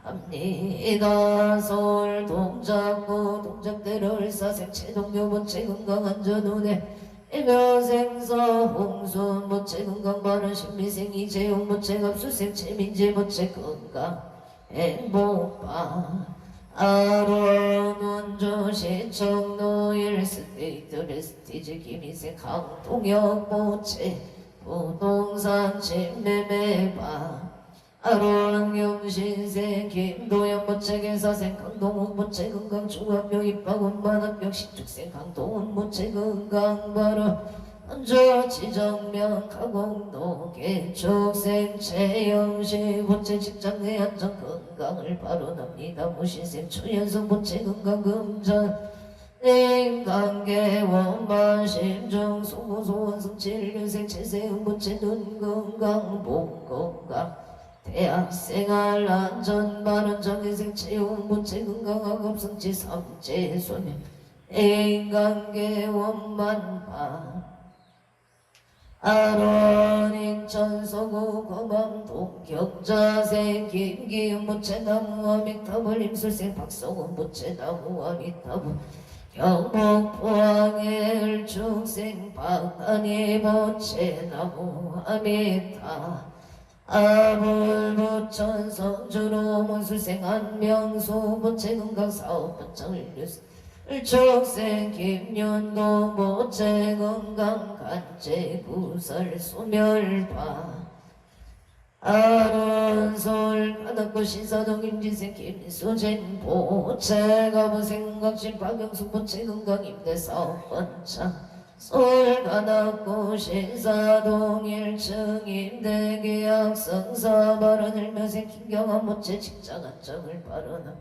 합니다. 서울 동작구 동작대로 을사생 최동료 모채 건강안전운에 애묘생서 홍순 모채 건강바른 신미생 이재용 모채 갑수생 최민재 모채 건강 행복바 아론 원주 시청 노일 스테이트 레스티지 김희생 강동혁 모채 부동산 침매매바 아론 영신생 김도영 모채계사생 강동훈 모채 건강 중학교 입학원 만학병 신축생 강동훈 모채 건강 바로 원주 지정명 가공도 개축생 최영식 모채 직장내 안전 건강을 발언합니다. 무신생 추연성 모채 건강 금전 인간계 원만 심중 소고소원 성칠 균생 최세훈 모채 눈 건강 목 건강 대학생활 안전 바른 정의생 채용 무채 건강학업 성취 삼재 소멸 인간계 원만바 아론 인천 서구 거감동 경자생 김기훈 무채 나무와 미타불 임술생 박성훈 무채 나무와 미타불 경북 포항의 을중생 박한이 무채 나무와 미타 아불부천 성주로 문술생 안명수 부채 건강사업 번창을 뉴스 을축생 김윤도 모채 건강 간제 구설 소멸바 아론솔 가덕구 신사동 임진생 김수진 보채 가부생 건강신 박영숙 부채 건강 임대사업 번창 서울가덕구 신사동 1층 임대계약 성사 발언 일면생 김경환 모채 직장 안정을 발언함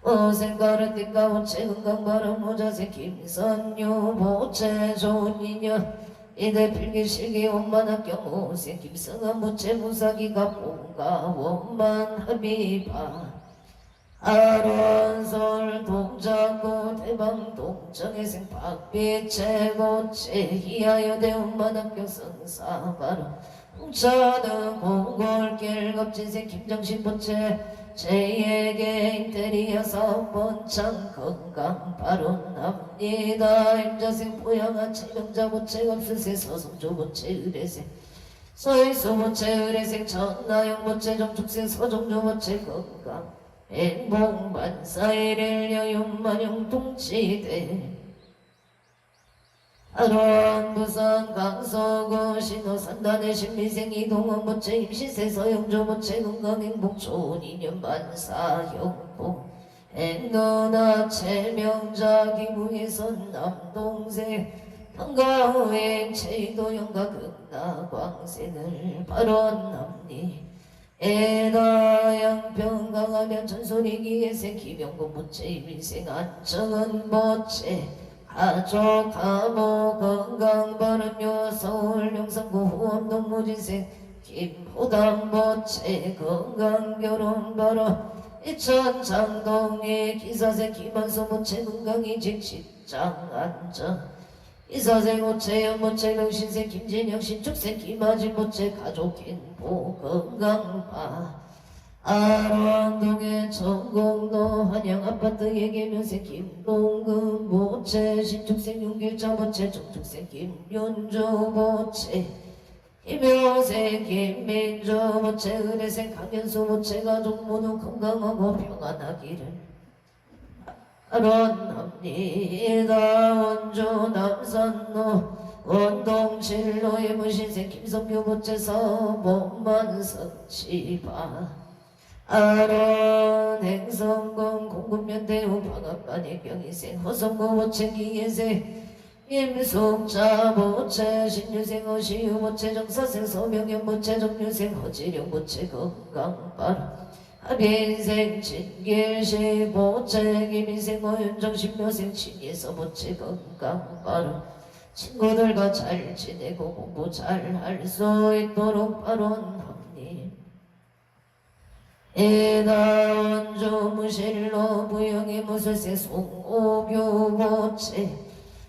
오생가르 띠까 모채 건강 발언 모자생 김선유 모채 좋은 인연 이대 필기실기 원만학경 오생 김성한 모채 무사기가 본가 원만 합의바 아론솔 동작구 대방 동정의생 박비 최고채 희하여대 원만학교 성사바로 홍천은 고골길 겁진생 김정신 보채 제에게 인테리어 사업 번창 건강 발언합니다. 임자생 포양한 체명자 보채 없으세 서성조 보채 의뢰생 서일소 보채 의뢰생 전나영 보채 정축생 서정조 보채 건강 행복만사일을 여윤만용 동치대 아론 부산 강서구 신호산단의 신미생 이동원 모채 임시세 서영조 모채 건강행복 좋은 인연 만사형복 행노나 최명자 기부에선 남동생 한가후에 체도 영가 극나 광생을 발언합니 애가 양평 강하면 전소리기에생 기병군 부채 일생 안정은 부채 가족 가모 건강 바른요 서울 용산구 후암동 무진생 김호담 부채 건강 결혼 바로 이천 장동의 기사생 김한수 부채 건강이 직장 안정 이사생 오채 연모채 명신생 김진영 신축생 김아진 모채 가족 행복 건강파 아로안동의 전공도 한양 아파트 예계면생 김동근 모채 신축생 윤길자 모채 정축생 김윤주 모채 김효생 김민주 모채 은혜생 강현수 모채 가족 모두 건강하고 평안하기를 아론합니다. 원주 남산로 원동칠로의 무신생 김성규 부채서 몸만성치바 아론 행성공 공군면대우 방학반의 경희생 허성구 부채 기예생 임숙자 부채 신유생 어시유 부채 정사생 서명현 부채 정유생 허지령 부채 건강발 하빈생 진길시 보채 김인생 어윤정 신묘생 친예서 보채 건강바로 친구들과 잘 지내고 공부 잘 할 수 있도록 발언합니 에다 원주 무실로 부영의 무술생 송오교 보채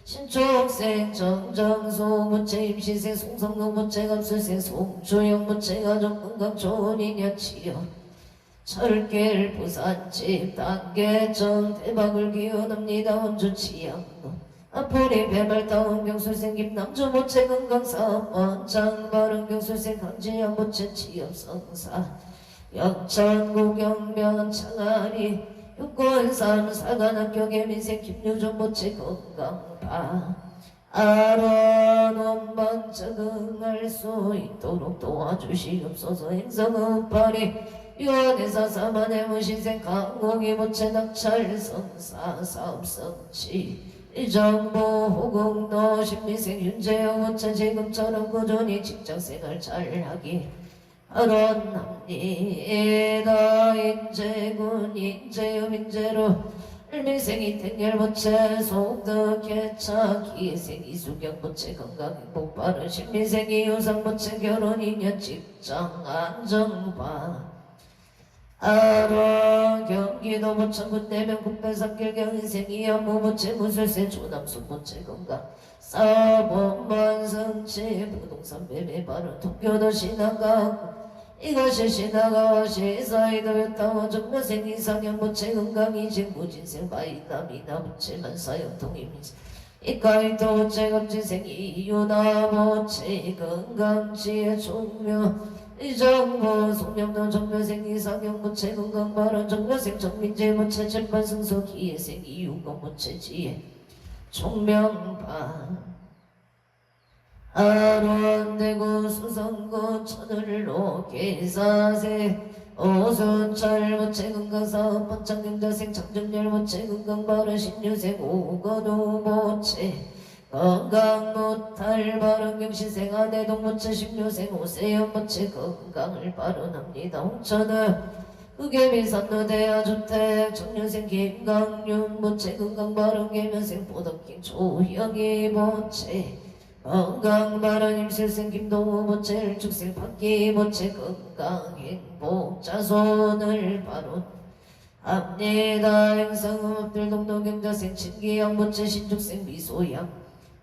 신축생 정정소 부채 임시생 송성동 부채 감술생 송주영 부채 가족 건강 좋은 인연 치료 철길 부산집 단계점 대박을 기원합니다. 원주 치양로 앞으리 배발다운 경술생 김남주 모채 건강사업 원장 바른 경술생 강지양 모채 취업성사 영천구 경면 창아리 육군산 사관학교 개민생 김유정 모채 건강파 아론 원만 적응할 수 있도록 도와주시옵소서 행성읍파리 유언에서 사만의 무신생 강공이 모채 낙찰 성사 사업성치 정보 호국노 신미생 윤재영 모채 지금처럼 꾸준히 직장생활 잘하기 하론합니다. 인재군 인재여 민재로 일민생이 택열 모채 속덕 개차 기생 이수경 모채 건강행복 바른 신민생이 유상 모채 결혼 인연 직장 안정바 아로 경기도 부천군 내면 국배산길 경인생이 안무 모채 무술생 조남수 모채 건강 사범만성치 부동산 매매 바른 동교도 신화가 이것이 신화가 시사이도 여타워 정묘생 이상형 모채 건강이직 무진생 바이나미나 모채만 사형통임인생 이까이도 모채 검진생 이유나 모채 건강지혜 종묘 이정보 송명도 정묘생 이상형 모채 건강 발언 정묘생 정민재 모채 재판승소 기예생 이유건 모채 지혜 총명반 아론대구 수성구 천을로 계사세 오순철 모채 건강사업 번창경자생 장정열 모채 건강발언 신유생 오건우 모채 건강 못할 발언 경신생 아내동 모채 신묘생 오세연 모채 건강을 발언합니다. 홍천은 의계민산로대야 주택 청년생 김강윤 모채 건강 발언 계면생 보덕킹 조영희 모채 건강 발언 임실생 김동우 모채 일축생 박기 모채 건강 행복 자손을 발언 합니다. 행성음업들 동도경자생 친기양 모채 신축생 미소양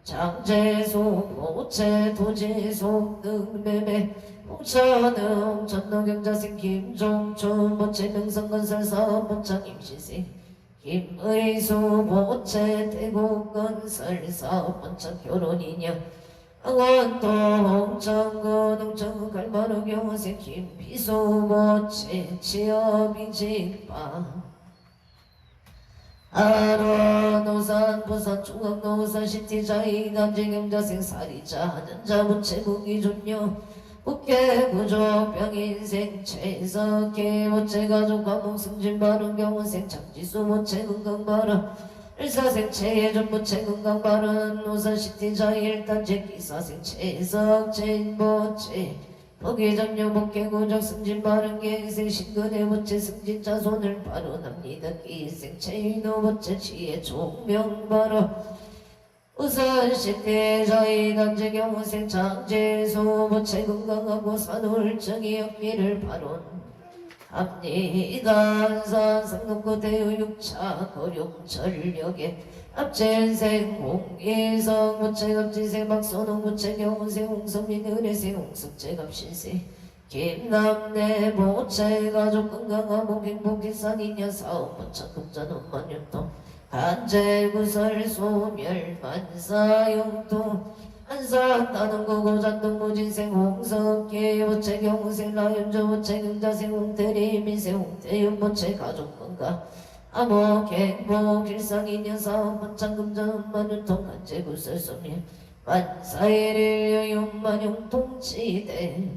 장재소 모채 도지소 등매매 홍천은 전도경자생 김종춘 모채 명성건설사업 모창 임시생 김의수 모채 대구건설사업 모창 결혼인연 강원도 홍천군 홍천군 갈마루 경호생 김비수 모채 취업인직방 아로노산 부산 중앙노산 시티자이 남재경자생 사리자 하는자 부채 무기존요 국회구조 병인생 최석희 모채 가족 감옥 승진 바른 경호생 장지수 모채 건강바른 일사생체의 전부체 건강발언 우선시티자 일단체 기사생체 석진보체 포기점유 복개고적 승진발언 계생 신근해보체 승진자 손을 발언합니다. 기생체 유노보체 지혜 종명발언 우선시티자 이단체 경우생 장제소보체 건강하고 산울증이 역비를 발언 합리간산 상동구 대유육차 고룡전력에 합체생 홍기성 무체갑지생 박선홍 무체경훈생 홍성민 은혜생 홍석체갑신생 김남래 모체가족 건강한 목행복기산 인여사업 무차급전 원만윤동 한재구설 소멸만사용동 한산 따는거 고잔동 무진생 홍석기 모체경훈생 라윤조 모체경자생 홍태리민생 홍태윤 모체 가족건강 암호갱보 길상인여사업 번창금전 만윤통 한재구설 소멸 만사일일 여윤만용통치대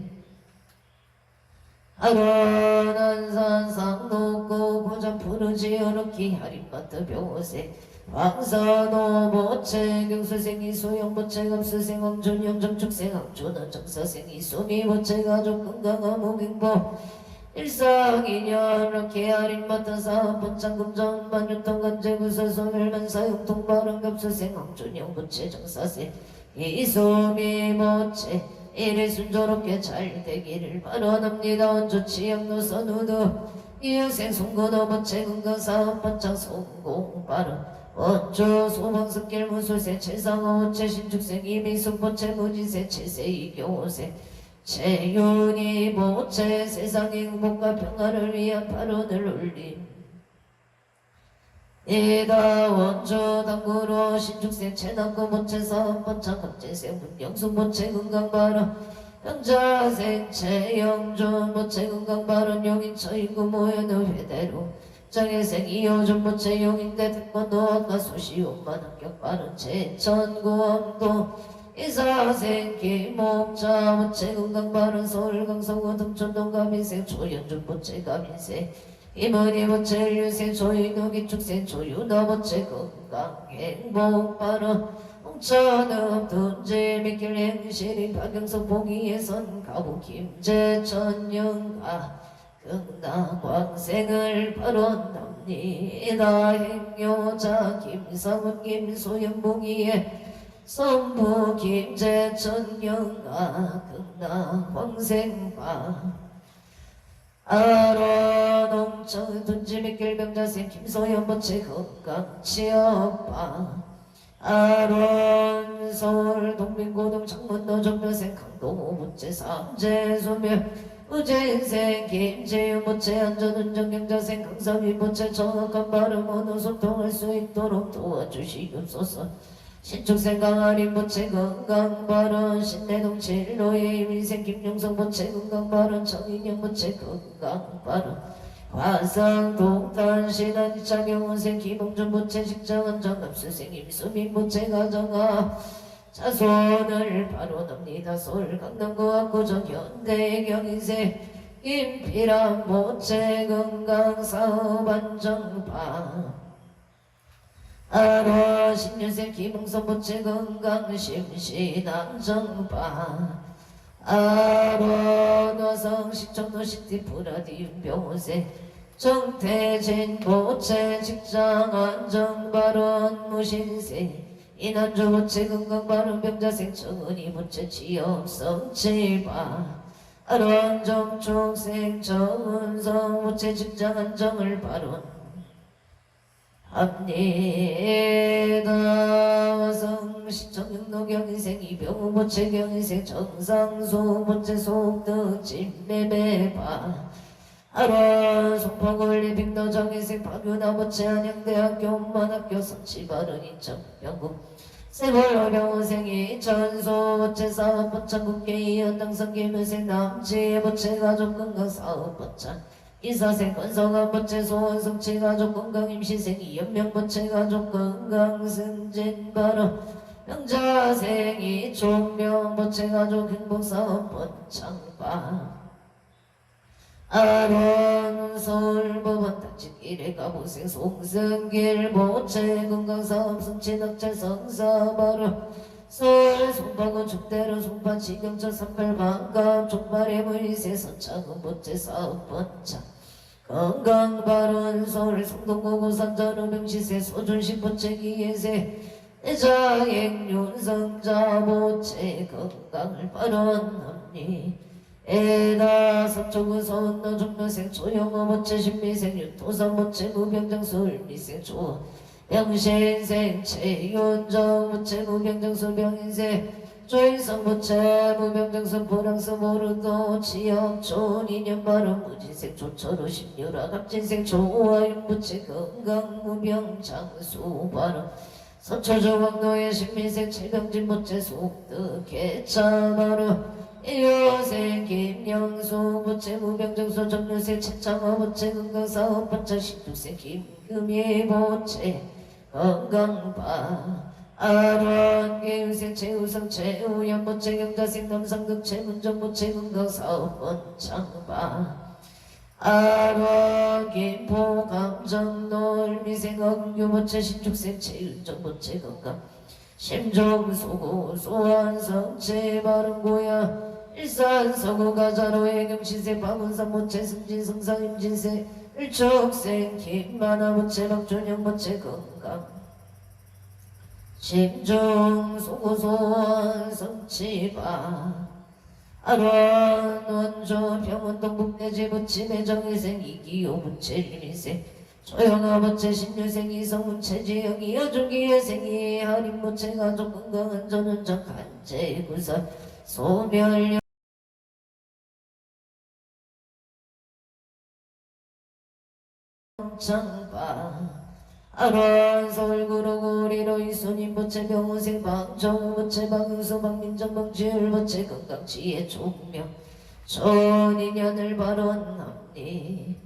아론한산 상록고 고전 푸르지 어렵기 하림마트 병호세 황선호 모체 경수생 이소영 모체 감수생 왕존영 정축생 왕존원 정사생 이소미 모체 가족 건강한 목행보 일상인연 럭키 하림마트 사업 번창금전 만윤통 간제구설 소멸만사용통 발언갑수생 왕존영 모체 정사생 이소미 모체 이래 순조롭게 잘 되기를 바라옵니다. 원조치 양노선 우도 이유생 송고도 모체 건강사업 번창 성공 발언 원조 소방석길 무술세 최상호 모체 신축생 이미숙 모체 무진세 최세 이교세 최윤희 모체 세상의 행복과 평화를 위한 발언을 올림 이다 원조 당구로 신축생 최남고 모체 사업 번창 갑재생 문영숙 모체 건강발언 영자생 최영조 모체 건강발언 용인처인구 모여는 회대로 정혜생 이호준 모체 용인대 태권도 학과 수시온만 합격발언 제천고암도 이사생 김목자 모체 건강발언 서울강서구 등촌동 가민생 조연준 모체 가민생 이문희 모체 유생 조인호 기축생 조윤호 모체 건강 행복발언 홍천읍 둔지 미길 행실이 박영석 봉이예선 가부 김재천 영가 극나 광생을 발언합니다. 행여자 김상훈 김소영 봉이예 선부 김재천 영가 극나 광생바 아론홍천 둔지미길 병자생 김소연 모체 건강 취업바 아론 서울 동민고등 창문도 정묘생 강동호 모체 삼재소멸 우재인생 김재윤 모체 안전운전 경자생 강삼위 모체 정확한 발음 언어 소통할 수 있도록 도와주시옵소서. 신축생 강아린 모체 건강발언 신내동 칠로의 민생 김용성 모체 건강발언 정인영 모체 건강발언 화상 동탄 신안 이창영원생 김홍준 모체 직장원 정합수생 임수민 모체 가정아 자손을 발언합니다. 서울 강남구 압구정 현대 경인생 김필람 모체 건강사업 안정파 아론 신유생 김홍선 모체 건강 심신안정파 아론 화성 시청도 시티 프라디움 병원생 정태진 모체 직장 안정발언 무신생 이난조 모체 건강발언 병자생 정은이 모체 취업 성취바 아론 정축생 정은성 모체 직장 안정을 발언 합니다. 화성 시청영로 경인생 이병우 모체 경인생 정상수 모체 속도 진매매바 아론 송파구리 빅너 정인생 박윤아 모체 한양대학교 엄만학교 성취발언 인천 영국 세월호병원생 이천소 모체 사업 번창 국회의 연당선 김은생 남지혜 모체 가족건강 사업 번창 이사생 권성한 모체 소원성 체가족 건강 임시생 이연명 모체 가족 건강 승진 발언 명자생 이총명 모체 가족 행복사업 번창바 아론 서울법원 닥치길에 가보생 송승길 모체 건강사업 성취낙찰 성사바로 서울 송파구 축대로 송파 지경철 38반갑 족발의 무리세 선착은 모체 사업번차 건강발언 서울 성동구구 산자로 명시세 소준식 모체 기예세 자행 윤성자 모체 건강을 발언합니 에다 서초구 서운도 종묘생 조영어 모체 신미생 유토산 모체 무병장 서울미생 조 영신생 최윤정 모체 무병장 수병인생 조인성 모체 무병장 수보랑서 모르도 지역촌 인연바람 무진생 조철호 십류라 갑진생 조화윤 모체 건강 무병장 수바람 서초조광도의 신미생 최병진 모체 속득 개차바람 일요생 김영수 모체 무병정수 정류생 최창호 모체 건강사업 번차 신두생 김금희 모체 건강바 아론 개유생 최우성 최우연 모체 경자생 남상극 최문정 모체 건강사업 번창바 아론 김포 감정놀 미생 어금규 모체 신축생 최윤정 모체 건강 심정수고 소환성체 바른고야 일산 서구 가자로의 경시세 박은산 모체 승진 성상 임진세 일촉생 김만화 모체 박준영 모체 건강 심중 소고 소환 성치바 아론 원조 병원 동북대지 부침의 정일생 이기호 부채 일일생 조영아 모체 신유생 이성문 체지영이 여중기의 생이 할인 모체 가족 건강한 전운전 간제 구사 소멸 정바 아론 서울구로구리로 이순인 모체 병호생 방정우 모체 방응수 방민정 방지율 모체 건강지혜 종명 전인연을 발언합니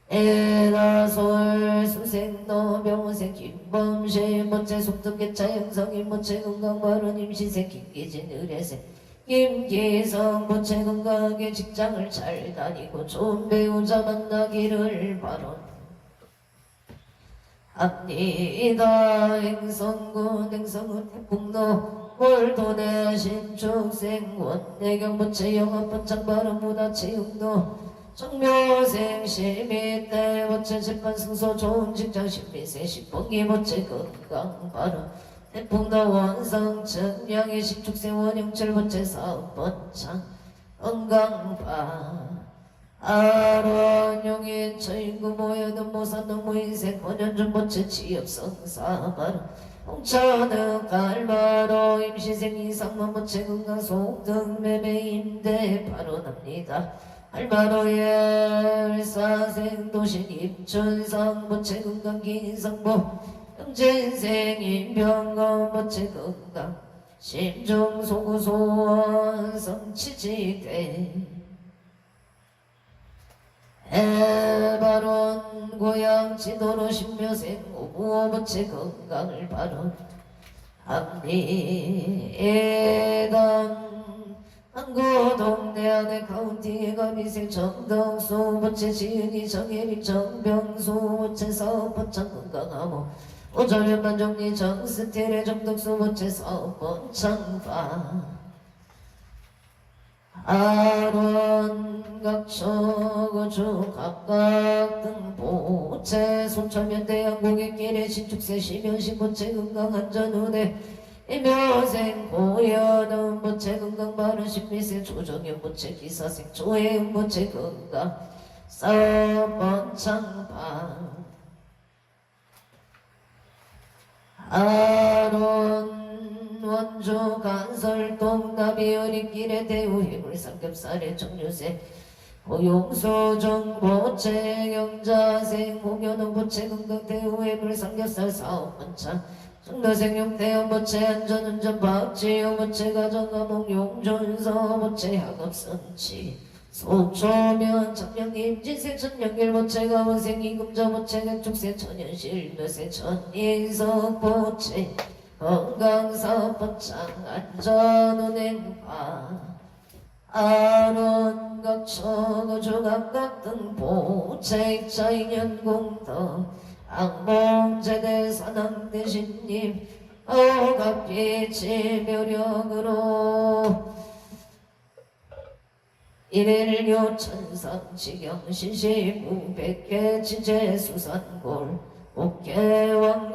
에라솔 수생도 병호생 김범실 모체 속득개차 영성인 모체 건강발언 임시생 김기진 의뢰생 김기성 모체 건강하게 직장을 잘 다니고 좋은 배우자 만나기를 발언 합니다. 행성군 행성군 태풍로 월도내 신축생 원내경 모체 영업번창 발언무다 체육로 정묘생 시민대 모체 재판 승소 좋은 직장 신미생 식봉기 모체 건강 발언 태풍도 원성 청량의 신축생 원영철 모체 사업번창 건강바 아론 용인 처인구 모여든 모산동 무인생 권현준 모체 취업성사발 홍천은 갈마로 임시생 이상만 모체 건강 속등 매매 임대 발언합니다. 알마로의 일사생 도신 입천상 모체 건강 긴상보 영진생 인병건 모체 건강 심중 소구소원 성치지대 해발원 고향 지도로 신묘생 오부어 모체 건강을 발언합니 에단 항구 동네 안에 카운티에 가미생 정덕수 모체 지은이 정혜리 정병수 모체 사업번창 건강하모 오전연만 정리 정스텔의 정덕수 모체 사업번창바 아론 각초고주 각각 등보체 손천면대 양국의 길에 신축세 시면시 모체 건강안전운에 이묘생 고연은 모체 건강 바른 신미생 조정현 모체 기사생 조혜은 모체 건강 사번창방 아론 원조 간설동 나비 어린길에 대우 해물 삼겹살에 정류생 호용소 정보체 영자생 홍연호 보체 건강 대우 해물 삼겹살 사업번창 정도생 용대형 보체 안전운전 박지호 보체 가정감옥 용존서 보체 학업선치 소초면 청량님 진생 천령길 보체 가원생 이금자 보체 백축세 천연실 묘세 천인석 보체 건강사업번창 안전운행파 아론각 처고 조각각 등 보책자 인연공덕 악몽제대 사당대신님 억압비 묘력으로 일일요 천상지경 신시무백회 지제수산골 목계왕령시대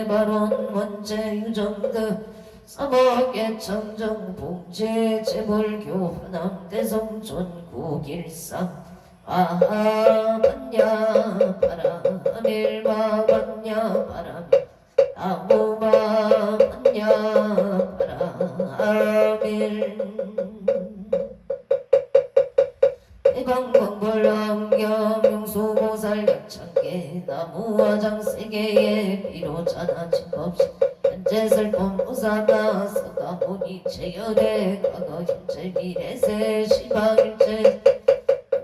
바론 원제 유정득 서먹의 청정 봉제 재벌교 화남 대성촌 구길상 아하반야 바람일마 반야 바람 아무반야 바람일 해방광벌왕경용수보살 약창계 나무화장 세계에 비로자나 진법시 현재 슬픔 무사가 서가모니 제열의 과거 현재 미래세 시방일체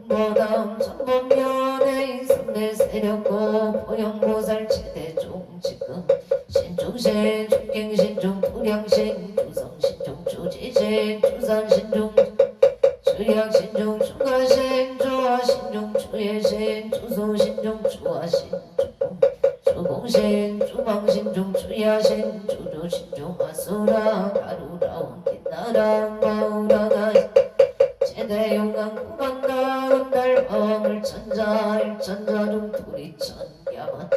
모담 천범연의 삼대 세력고 포영보살 최대종 지금 신중신 중갱신중 불량신 주성신중 주지신 주산신중 주약신중 주가신 주화신중 주예신 주소신중 주화신 주공신 주망신중 주야신 주조신중 아수라 가루라온 빛나랑 마우라가 제대용강 구간다 은달 방을 천자 일천자중 도리천 야만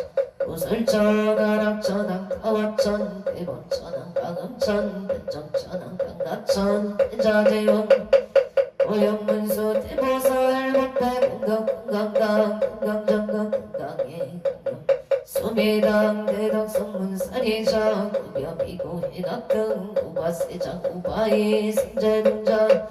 우설천 아락천 안가와천 대본천 안강음천 변정천 안강나천 대자재용 고영문수 대보살 법배 공덕 건강당 건강정강 건강예 수미당 대덕 성문사리자 급여비고 해각등 우바세장 우바이 승제동자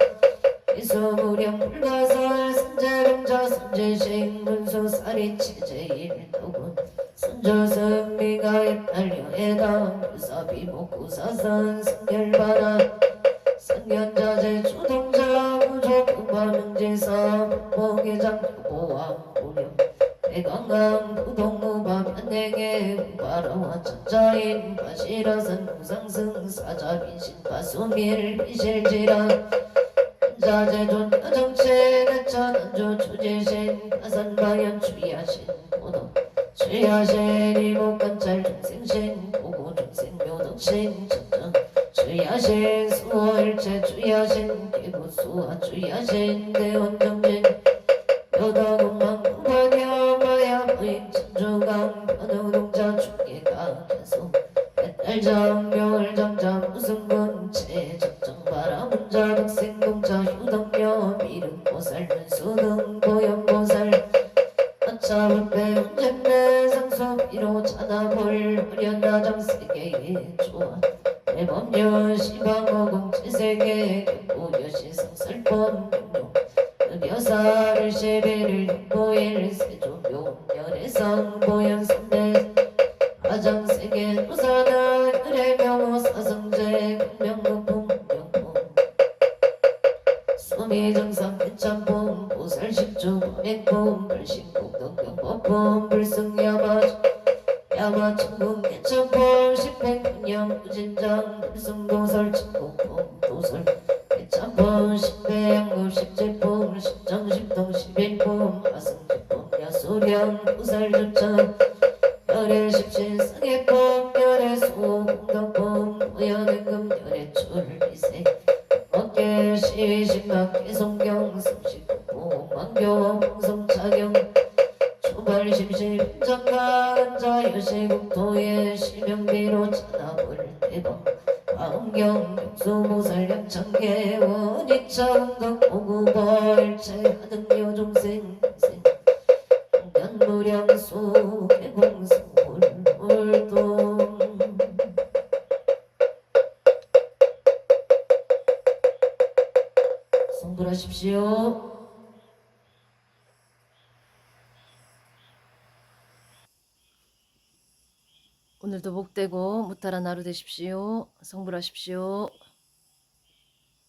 이수무령 불가설 승제동자 승제식 문수사리 체제일도군 순조승미가 앱달려해당 부사비목구사선 승결바라 승견자재 주동자 구조구바능제사 목계장 보왕 고령 대강강 부동무바 편행에 우바라와 천자인 바시라선 무상승 사자빈신 바수밀 비실지라 자재존 정체 대천 안조 주제신 가산방연 주야신 고도 주야신 이목관찰 중생신 보고 중생묘덕신 천정 주야신 수호일체 주야신 기부수화 주야신 대원정진 여다공망 구관여마야 부인 천주강 변우동자 축계가 계속 백달장 묘을장자 무승군 체적정바라문자 덕생동자 휴덕녀 미륵보살 문수등 고영보살 아차불배 운전내 상수 비로 차나볼 허련나장 세계의 조화 대법녀 시방어공 제세계 경고여시 성설법 경로 묘사를 시비를 육보일 세조묘 열애상 보현선대 가장세계 부사나 그래명호 사성제 금명무품 명품 수미정상 대참품 보살십주 범행품 불신국덕경법품 불승야마 야마천궁 개천품 십행분영 부진장 불승도설 천국품 도설 개천품 십배양급 십제품 십정십동 십일품 하승제품 야수령 부살조천 열애 십신 승예품 열애 수공덕품 무연임금 열애 출비세 어깨 시위신박 개성경 성식품 망교 봉성차경 초발심시 분장가 은자 여시국토의 시명비로 차나볼 대방 마음경 육수보살 양창계 원이차 응덕 보구벌 일체 하등여 종생 연무량수 개공수물 물동 성불하십시오. 오늘도 복되고 무탈한 하루 되십시오. 성불하십시오.